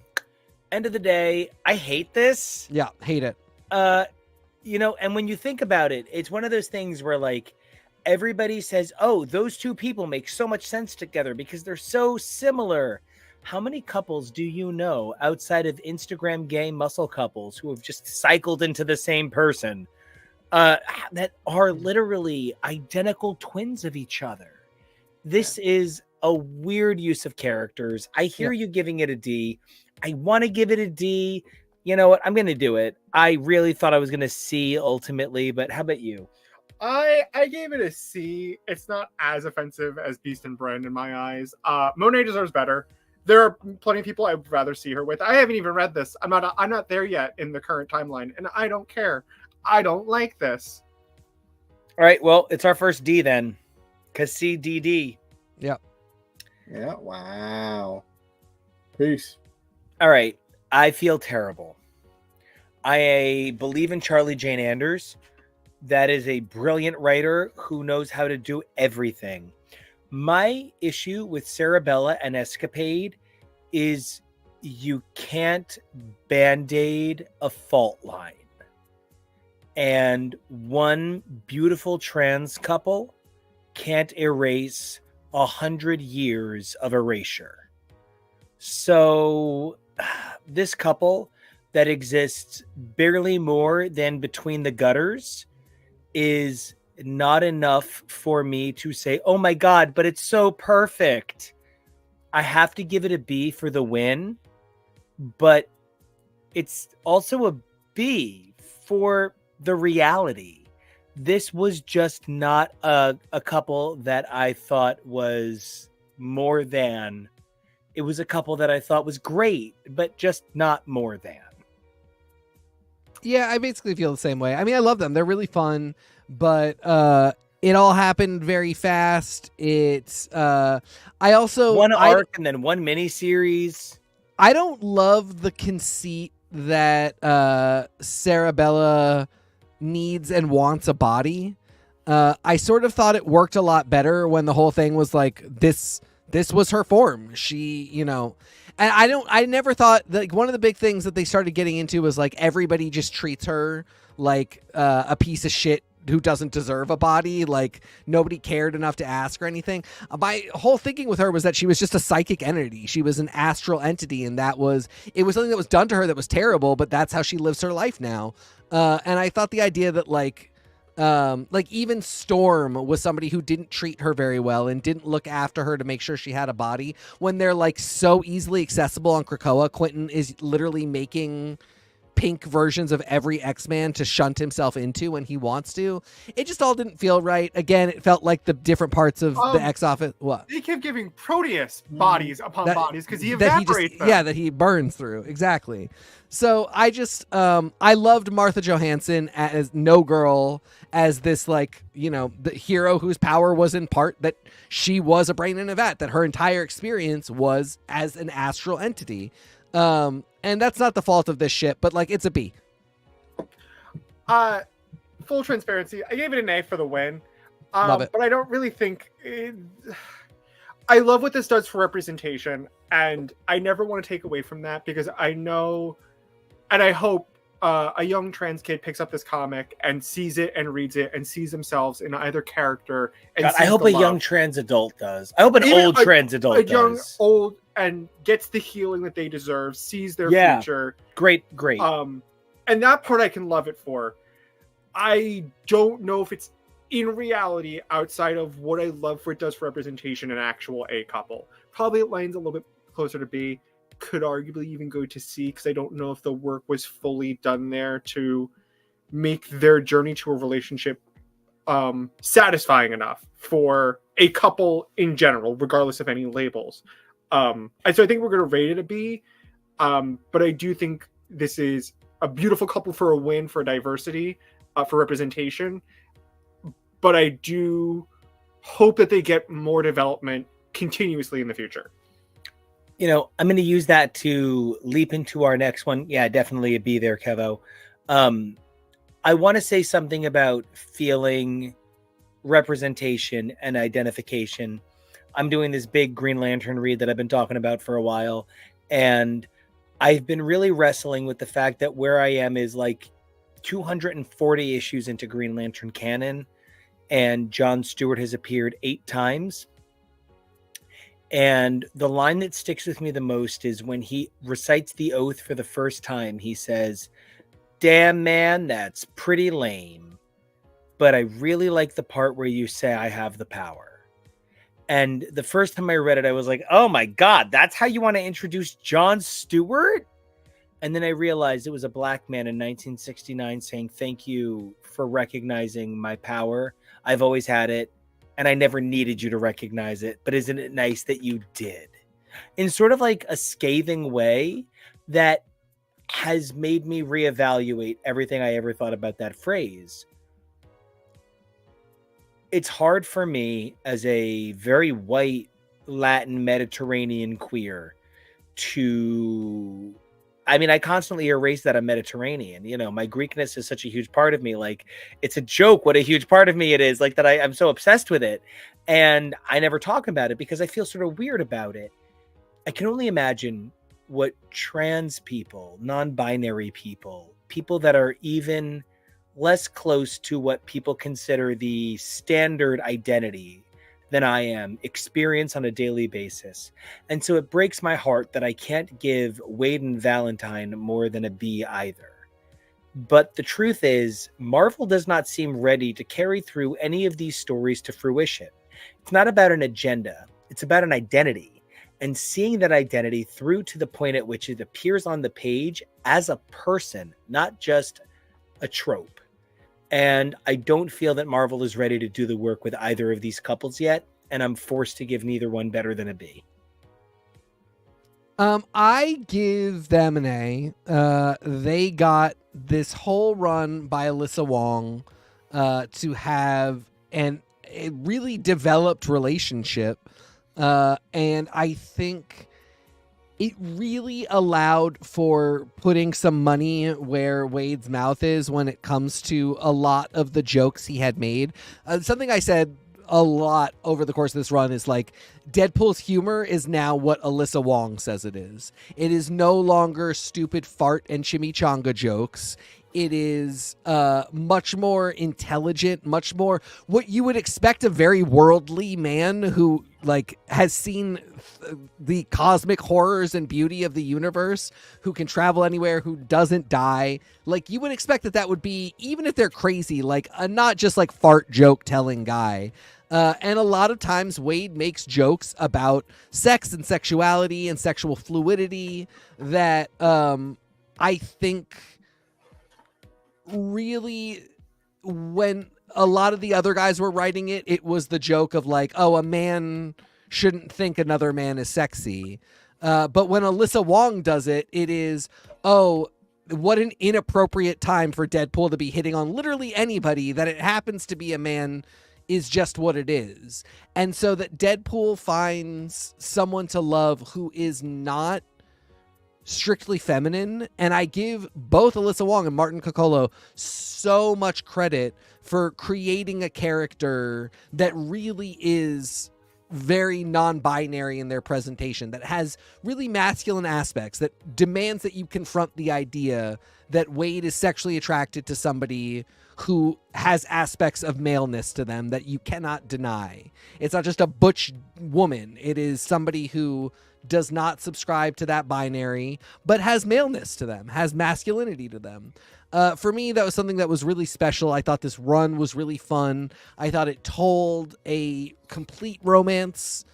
of the day, I hate this. Yeah, hate it. And when you think about it, it's one of those things where like everybody says, oh, those two people make so much sense together because they're so similar. How many couples do you know outside of Instagram gay muscle couples who have just cycled into the same person that are literally identical twins of each other? This is a weird use of characters. I hear you giving it a D. I want to give it a D. You know what? I'm going to do it. I really thought I was going to C ultimately, but how about you? I gave it a C. It's not as offensive as Beast and Bren in my eyes. Monet deserves better. There are plenty of people I would rather see her with. I haven't even read this. I'm not there yet in the current timeline, and I don't care. I don't like this. All right. Well, it's our first D then, because CDD. Yeah. Wow. Peace. All right. I feel terrible. I believe in Charlie Jane Anders. That is a brilliant writer who knows how to do everything. My issue with Sarabella and Escapade is you can't band-aid a fault line. And one beautiful trans couple can't erase 100 years of erasure. So this couple that exists barely more than between the gutters is not enough for me to say, oh my God, but it's so perfect. I have to give it a B for the win, but it's also a B for the reality. This was just not a couple that I thought was more than. It was a couple that I thought was great, but just not more than. Yeah, I basically feel the same way. I mean, I love them. They're really fun, but it all happened very fast. It's I also one arc and then one miniseries. I don't love the conceit that Sarabella needs and wants a body. I sort of thought it worked a lot better when the whole thing was like this was her form. She, you know, and I never thought, like, one of the big things that they started getting into was like everybody just treats her like a piece of shit who doesn't deserve a body. Like nobody cared enough to ask or anything. My whole thinking with her was that she was just a psychic entity. She was an astral entity, and it was something that was done to her that was terrible, but that's how she lives her life now. And I thought the idea that like even Storm was somebody who didn't treat her very well and didn't look after her to make sure she had a body, when they're like so easily accessible on Krakoa. Quentin is literally making pink versions of every X-Man to shunt himself into when he wants to. It just all didn't feel right. Again, it felt like the different parts of the X-Office. What? They kept giving Proteus bodies upon bodies because he evaporates them. Yeah, that he burns through. Exactly. So I just, I loved Martha Johansson as No Girl, as this, like, you know, the hero whose power was in part that she was a brain in a vat, that her entire experience was as an astral entity. And that's not the fault of this shit, but like, it's a B. Full transparency, I gave it an A for the win. Love it. But I don't really think I love what this does for representation, and I never want to take away from that, because I know, and I hope a young trans kid picks up this comic and sees it and reads it and sees themselves in either character. And God, I hope a young trans adult does. I hope an old trans adult does. Young, old, and gets the healing that they deserve, sees their future. Great. And that part I can love it for. I don't know if it's in reality outside of what I love for it does for representation an actual A couple. Probably it lands a little bit closer to B. Could arguably even go to C, because I don't know if the work was fully done there to make their journey to a relationship satisfying enough for a couple in general, regardless of any labels. And so I think we're going to rate it a B. But I do think this is a beautiful couple for a win, for diversity, for representation. But I do hope that they get more development continuously in the future. You know, I'm going to use that to leap into our next one. Yeah, definitely a B there, Kevo. I want to say something about feeling representation and identification. I'm doing this big Green Lantern read that I've been talking about for a while, and I've been really wrestling with the fact that where I am is like 240 issues into Green Lantern canon, and Jon Stewart has appeared 8 times. And the line that sticks with me the most is when he recites the oath for the first time. He says, "Damn, man, that's pretty lame. But I really like the part where you say I have the power." And the first time I read it, I was like, oh my God, that's how you want to introduce Jon Stewart? And then I realized it was a black man in 1969 saying, "Thank you for recognizing my power. I've always had it, and I never needed you to recognize it, but isn't it nice that you did?" In sort of like a scathing way that has made me reevaluate everything I ever thought about that phrase. It's hard for me as a very white Latin Mediterranean queer to, I mean, I constantly erase that I'm Mediterranean. You know, my Greekness is such a huge part of me. Like, it's a joke what a huge part of me it is, like that I'm so obsessed with it. And I never talk about it because I feel sort of weird about it. I can only imagine what trans people, non-binary people, people that are even less close to what people consider the standard identity than I am experience on a daily basis. And so it breaks my heart that I can't give Wade and Valentine more than a B either. But the truth is, Marvel does not seem ready to carry through any of these stories to fruition. It's not about an agenda, it's about an identity. And seeing that identity through to the point at which it appears on the page as a person, not just a trope. And I don't feel that Marvel is ready to do the work with either of these couples yet. And I'm forced to give neither one better than a B. I give them an A. They got this whole run by Alyssa Wong to have a really developed relationship. And I think it really allowed for putting some money where Wade's mouth is when it comes to a lot of the jokes he had made. Something I said a lot over the course of this run is like Deadpool's humor is now what Alyssa Wong says it is. It is no longer stupid fart and chimichanga jokes. It is much more intelligent, much more what you would expect a very worldly man who like has seen the cosmic horrors and beauty of the universe, who can travel anywhere, who doesn't die. Like you would expect that would be, even if they're crazy, like a not just like fart joke telling guy. And a lot of times Wade makes jokes about sex and sexuality and sexual fluidity that I think really, when a lot of the other guys were writing it, it was the joke of like, oh, a man shouldn't think another man is sexy. But when Alyssa Wong does it, it is, oh, what an inappropriate time for Deadpool to be hitting on literally anybody, that it happens to be a man is just what it is. And so that Deadpool finds someone to love who is not strictly feminine, and I give both Alyssa Wong and Martin Coccolo so much credit for creating a character that really is very non-binary in their presentation, that has really masculine aspects, that demands that you confront the idea that Wade is sexually attracted to somebody who has aspects of maleness to them that you cannot deny. It's not just a butch woman. It is somebody who does not subscribe to that binary, but has maleness to them, has masculinity to them. For me, that was something that was really special. I thought this run was really fun. I thought it told a complete romance.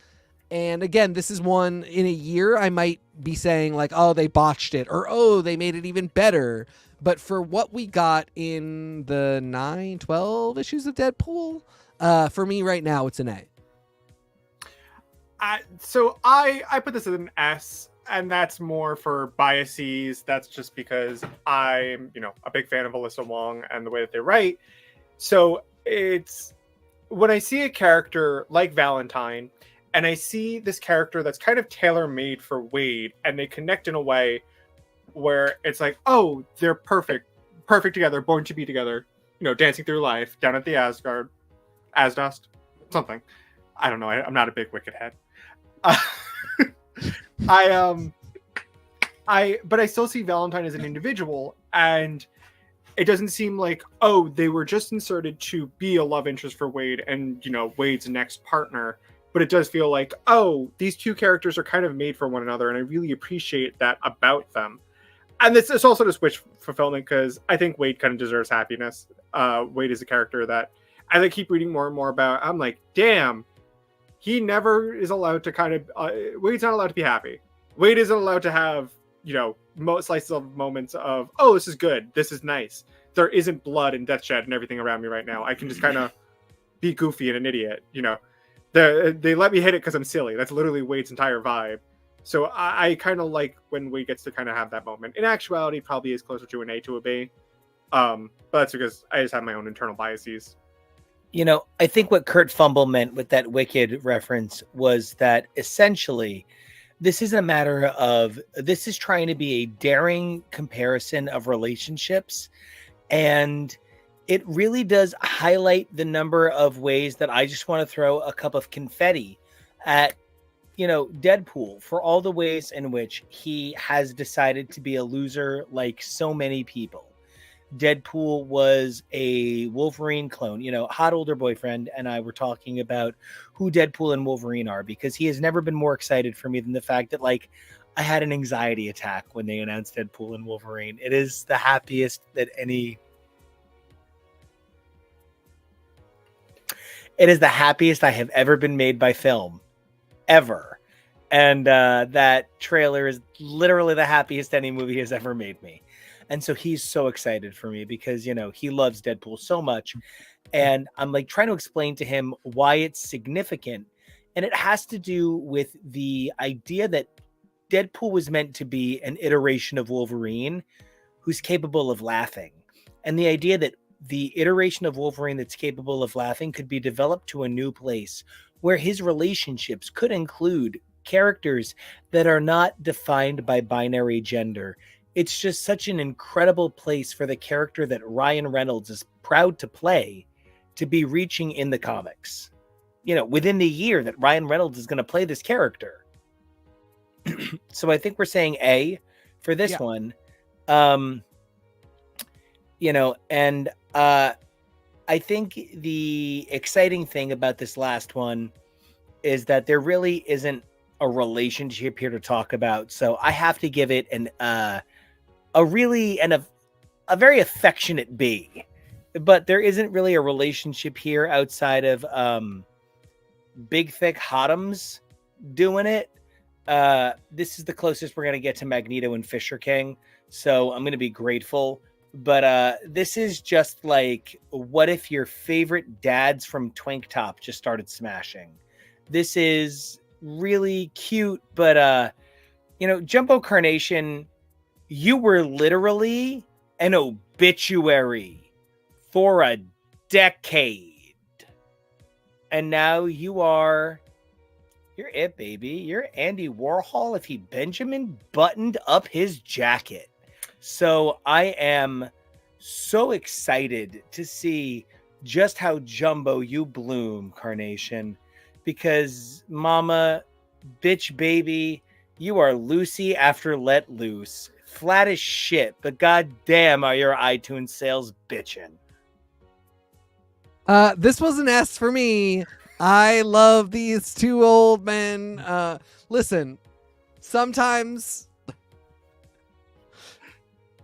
And again, this is one in a year I might be saying like, oh, they botched it, or oh, they made it even better. But for what we got in the 9, 12 issues of Deadpool, for me right now, it's an A. So I put this as an S, and that's more for biases. That's just because I'm, a big fan of Alyssa Wong and the way that they write. So it's when I see a character like Valentine, and I see this character that's kind of tailor-made for Wade, and they connect in a way where it's like, oh, they're perfect together, born to be together, dancing through life down at the Asdust, something. I don't know. I'm not a big Wicked head. But I still see Valentine as an individual, and it doesn't seem like, oh, they were just inserted to be a love interest for Wade and, Wade's next partner. But it does feel like, oh, these two characters are kind of made for one another, and I really appreciate that about them. And it's also just wish fulfillment, because I think Wade kind of deserves happiness. Wade is a character that, as I keep reading more and more about, I'm like, damn, he never is allowed to kind of... Wade's not allowed to be happy. Wade isn't allowed to have, slices of moments of, oh, this is good, this is nice. There isn't blood and death shed and everything around me right now. I can just kind of be goofy and an idiot, They let me hit it because I'm silly. That's literally Wade's entire vibe. So I kind of like when Wade gets to kind of have that moment. In actuality, probably is closer to an A to a B. But that's because I just have my own internal biases. I think what Kurt Fumble meant with that Wicked reference was that essentially this is a matter of, this is trying to be a daring comparison of relationships. And it really does highlight the number of ways that I just want to throw a cup of confetti at, Deadpool, for all the ways in which he has decided to be a loser like so many people. Deadpool was a Wolverine clone. Hot older boyfriend and I were talking about who Deadpool and Wolverine are, because he has never been more excited for me than the fact that, like, I had an anxiety attack when they announced Deadpool and Wolverine. It is the happiest that any... It is the happiest I have ever been made by film. Ever. And that trailer is literally the happiest any movie has ever made me. And so he's so excited for me because, he loves Deadpool so much. And I'm like trying to explain to him why it's significant. And it has to do with the idea that Deadpool was meant to be an iteration of Wolverine who's capable of laughing. And the idea that the iteration of Wolverine that's capable of laughing could be developed to a new place where his relationships could include characters that are not defined by binary gender. It's just such an incredible place for the character that Ryan Reynolds is proud to play to be reaching in the comics. Within the year that Ryan Reynolds is going to play this character. So I think we're saying A for this one. And I think the exciting thing about this last one is that there really isn't a relationship here to talk about. So I have to give it a very affectionate B. But there isn't really a relationship here outside of big thick hottoms doing it. This is the closest we're going to get to Magneto and Fisher King. So I'm going to be grateful. But this is just like, what if your favorite dads from Twink Top just started smashing? This is really cute, but Jumbo Carnation, you were literally an obituary for a decade. And now you're it, baby. You're Andy Warhol if he Benjamin buttoned up his jacket. So I am so excited to see just how jumbo you bloom, Carnation, because mama, bitch, baby, you are Lucy after Let Loose. Flat as shit, but goddamn are your iTunes sales bitchin'. This wasn't asked for me. I love these two old men. Listen, sometimes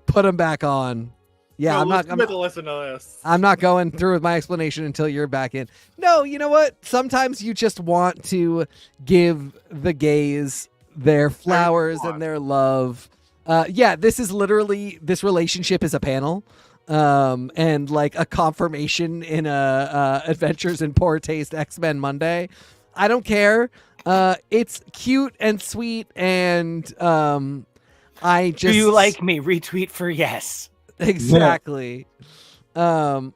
put them back on. Yeah, no, I'm not going to listen to this. I'm not going through with my explanation until you're back in. No, you know what? Sometimes you just want to give the gays their flowers and their love. This relationship is a panel. And like a confirmation in a Adventures in Poor Taste X-Men Monday. I don't care. It's cute and sweet, and I just... Do you like me? Retweet for yes. Exactly. I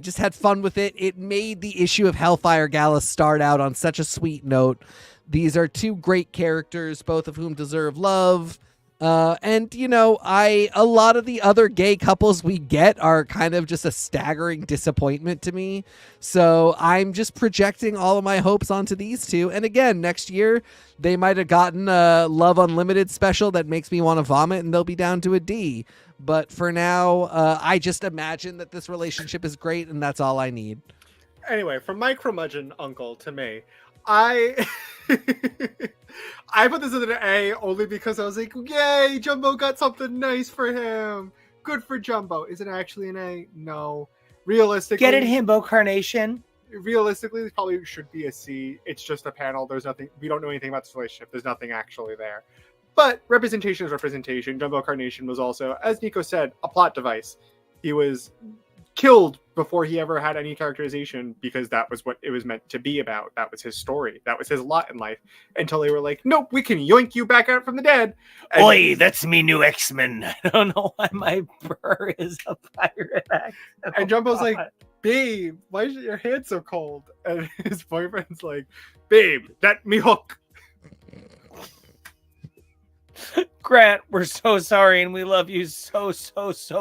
just had fun with it. It made the issue of Hellfire Gala start out on such a sweet note. These are two great characters, both of whom deserve love. And a lot of the other gay couples we get are kind of just a staggering disappointment to me. So I'm just projecting all of my hopes onto these two. And again, next year they might have gotten a Love Unlimited special that makes me want to vomit, and they'll be down to a D. But for now, I just imagine that this relationship is great, and that's all I need. Anyway, from my curmudgeon uncle to me, I put this as an A only because I was like, yay, Jumbo got something nice for him. Good for Jumbo. Is it actually an A? No. Realistically, get it, Himbo Carnation. Realistically, it probably should be a C. It's just a panel. There's nothing. We don't know anything about this relationship. There's nothing actually there. But representation is representation. Jumbo Carnation was also, as Nico said, a plot device. He was killed before he ever had any characterization because that was what it was meant to be about. That was his story. That was his lot in life. Until they were like, nope, we can yoink you back out from the dead. And oi, that's me new X-Men. I don't know why my brr is a pirate accent. And Jumbo's like, babe, why is your hand so cold? And his boyfriend's like, babe, that me hook. Grant, we're so sorry, and we love you so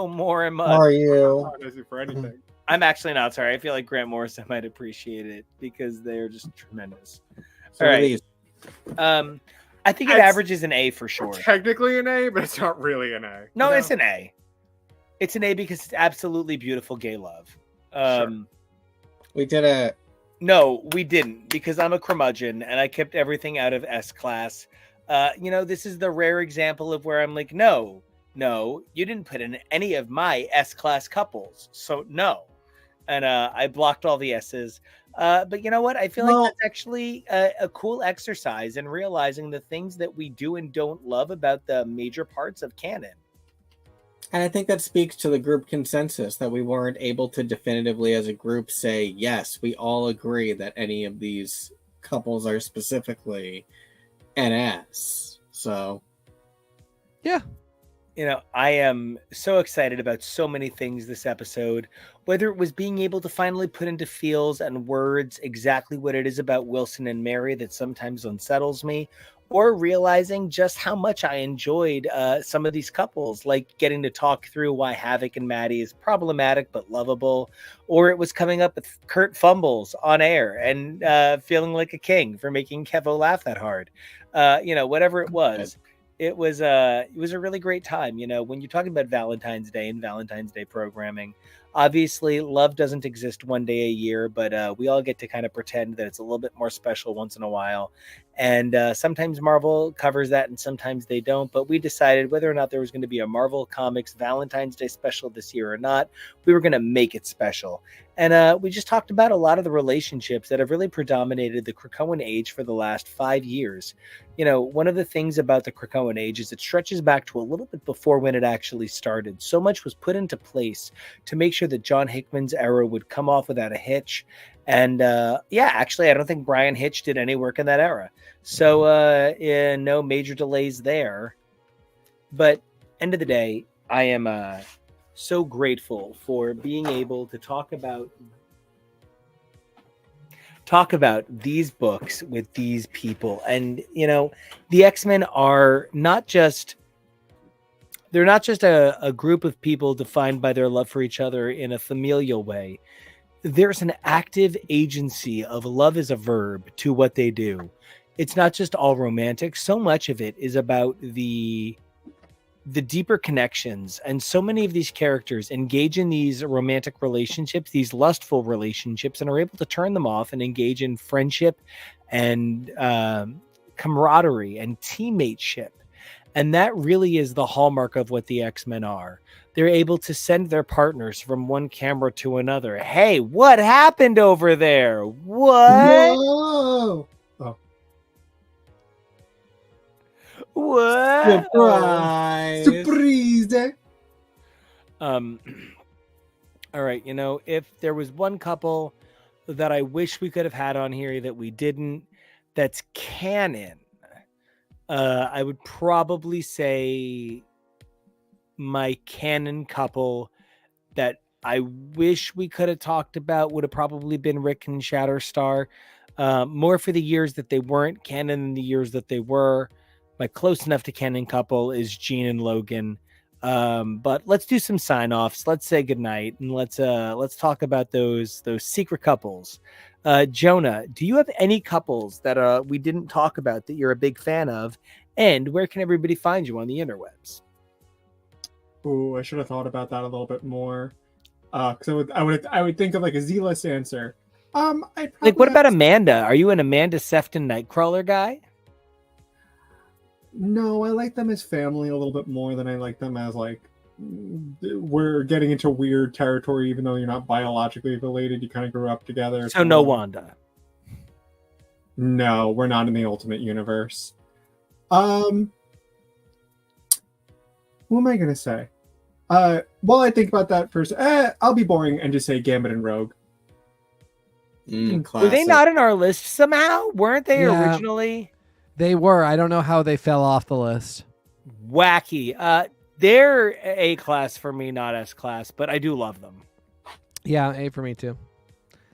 more and much. How are you? Not asking for anything. I'm actually not sorry. I feel like Grant Morrison might appreciate it because they're just tremendous. So All right. these- I think it It's- averages an A for sure. Technically an A, but it's not really an A. No, you it's know? an A. It's an A because it's absolutely beautiful gay love. we did a No, we didn't because I'm a curmudgeon and I kept everything out of S class. This is the rare example of where I'm like, no, you didn't put in any of my S class couples, so no. And I blocked all the S's. But you know what? I feel Well- like that's actually a cool exercise in realizing the things that we do and don't love about the major parts of canon. And I think that speaks to the group consensus that we weren't able to definitively as a group say, yes, we all agree that any of these couples are specifically NS. So, Yeah. I am so excited about so many things this episode, whether it was being able to finally put into feels and words exactly what it is about Wilson and Mary that sometimes unsettles me, or realizing just how much I enjoyed some of these couples, like getting to talk through why Havoc and Maddie is problematic but lovable, or it was coming up with Kurt fumbles on air and feeling like a king for making Kevo laugh that hard. Whatever it was. It was a really great time. When you're talking about Valentine's Day and Valentine's Day programming, obviously love doesn't exist one day a year, but we all get to kind of pretend that it's a little bit more special once in a while. And sometimes Marvel covers that and sometimes they don't. But we decided whether or not there was going to be a Marvel Comics Valentine's Day special this year or not, we were going to make it special. And we just talked about a lot of the relationships that have really predominated the Krakoan age for the last 5 years. One of the things about the Krakoan age is it stretches back to a little bit before when it actually started. So much was put into place to make sure that John Hickman's era would come off without a hitch. And actually, I don't think Brian Hitch did any work in that era. So no major delays there. But end of the day, I am so grateful for being able to talk about these books with these people. And the X-Men are not just a group of people defined by their love for each other in a familial way. There's an active agency of love as a verb to what they do. It's not just all romantic. So much of it is about the deeper connections, and so many of these characters engage in these romantic relationships, these lustful relationships, and are able to turn them off and engage in friendship and camaraderie and teammateship. And that really is the hallmark of what the X-Men are. They're able to send their partners from one camera to another. Hey, what happened over there? What? Whoa! What? surprise! Surprise! All right, if there was one couple that I wish we could have had on here that we didn't, that's canon, I would probably say my canon couple that I wish we could have talked about would have probably been Rick and Shatterstar. More for the years that they weren't canon than the years that they were. My close enough to canon couple is Jean and Logan. But let's do some sign-offs. Let's say goodnight, and let's talk about those secret couples. Jonah, do you have any couples that we didn't talk about that you're a big fan of? And where can everybody find you on the interwebs? Ooh, I should have thought about that a little bit more. Because I would think of like a Z-list answer. Like, what about Amanda? Are you an Amanda Sefton Nightcrawler guy? No, I like them as family a little bit more than I like them as like we're getting into weird territory. Even though you're not biologically related, you kind of grew up together. So no Wanda. No, we're not in the Ultimate Universe. Who am I gonna say? While I think about that first, I'll be boring and just say Gambit and Rogue. Were they not in our list somehow? Weren't they originally? They were. I don't know how they fell off the list. Wacky. They're A class for me, not S class, but I do love them. Yeah, A for me too.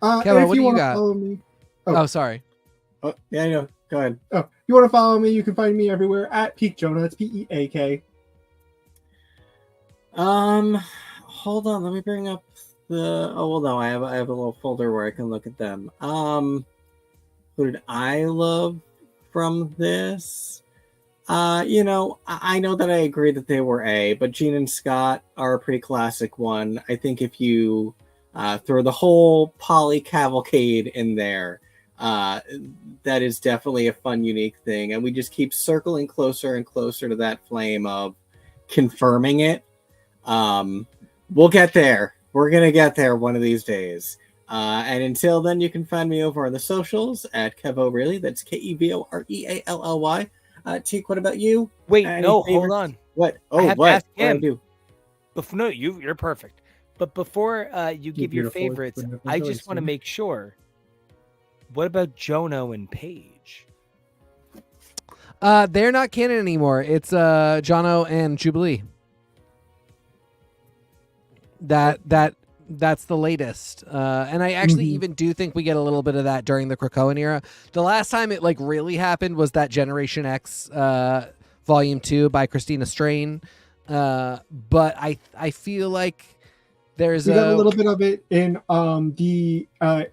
Kevin, Kevin, what do you wanna got? follow me- Oh, sorry. Oh, yeah, I know. Go ahead. Oh, you want to follow me? You can find me everywhere at Peak Jonah. That's Peak. Hold on. Let me bring up the. Oh well, no, I have a little folder where I can look at them. Who did I love from this? I know that I agree that they were A, but Gene and Scott are a pretty classic one. I think if you throw the whole Polly cavalcade in there, that is definitely a fun, unique thing. And we just keep circling closer and closer to that flame of confirming it. We'll get there. We're going to get there one of these days. And until then, you can find me over on the socials at Kevoreally. That's KEVOREALLY. Teak, what about you? Wait, Any no, favorites? hold on. What? I Oh, have to what? ask What did I him. do? No, you're perfect. But before you give your beautiful. favorites, It's been a I pleasure, just want to sir. make sure. What about Jono and Paige? They're not canon anymore. It's Jono and Jubilee. That's the latest. And I actually even do think we get a little bit of that during the Krakoan era. The last time it like really happened was that Generation X Volume 2 by Christina Strain. But I feel like there's We got a little bit of it in the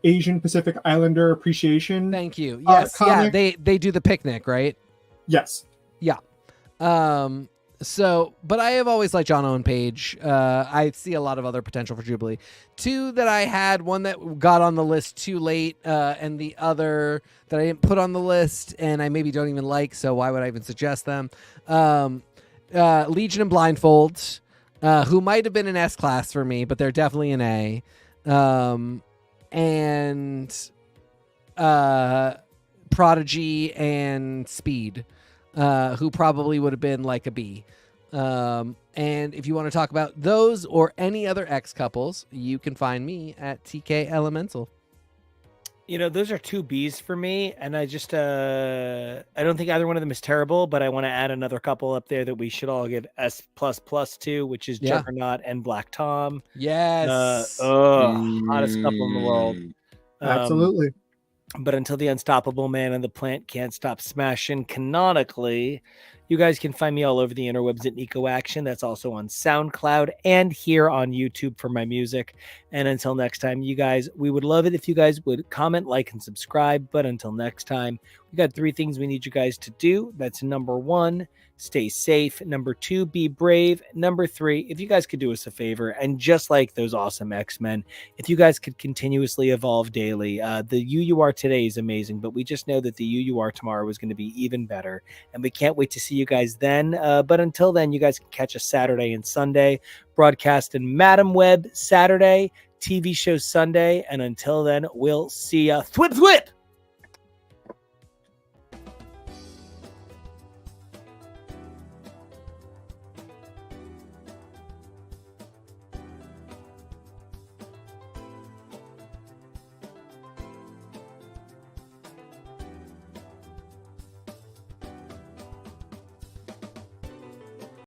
Asian Pacific Islander Appreciation. Thank you. Yes, yeah, comic. they do the picnic, right? Yes. So, but I have always liked Jono and Paige. I see a lot of other potential for Jubilee. Two that I had, one that got on the list too late, and the other that I didn't put on the list, and I maybe don't even like, so why would I even suggest them? Legion and Blindfolds, who might have been an S class for me, but they're definitely an A. And Prodigy and Speed. Who probably would have been like a B. And if you want to talk about those or any other X couples, you can find me at TK Elemental. Those are two Bs for me, and I just I don't think either one of them is terrible, but I want to add another couple up there that we should all give S++ to, which is Juggernaut and Black Tom. Yes. Hottest couple in the world. Absolutely. But until the unstoppable man and the plant can't stop smashing canonically, you guys can find me all over the interwebs at Nico Action. That's also on SoundCloud and here on YouTube for my music. And until next time, you guys, we would love it if you guys would comment, like, and subscribe. But until next time, we got 3 things we need you guys to do. That's number 1, stay safe. Number 2, be brave. Number 3, if you guys could do us a favor, and just like those awesome X-Men, if you guys could continuously evolve daily. The you are today is amazing, but we just know that the you are tomorrow is going to be even better. And we can't wait to see you guys then. But until then, you guys can catch us Saturday and Sunday, broadcast in Madam Web Saturday, TV show Sunday. And until then, we'll see ya. Thwip, thwip!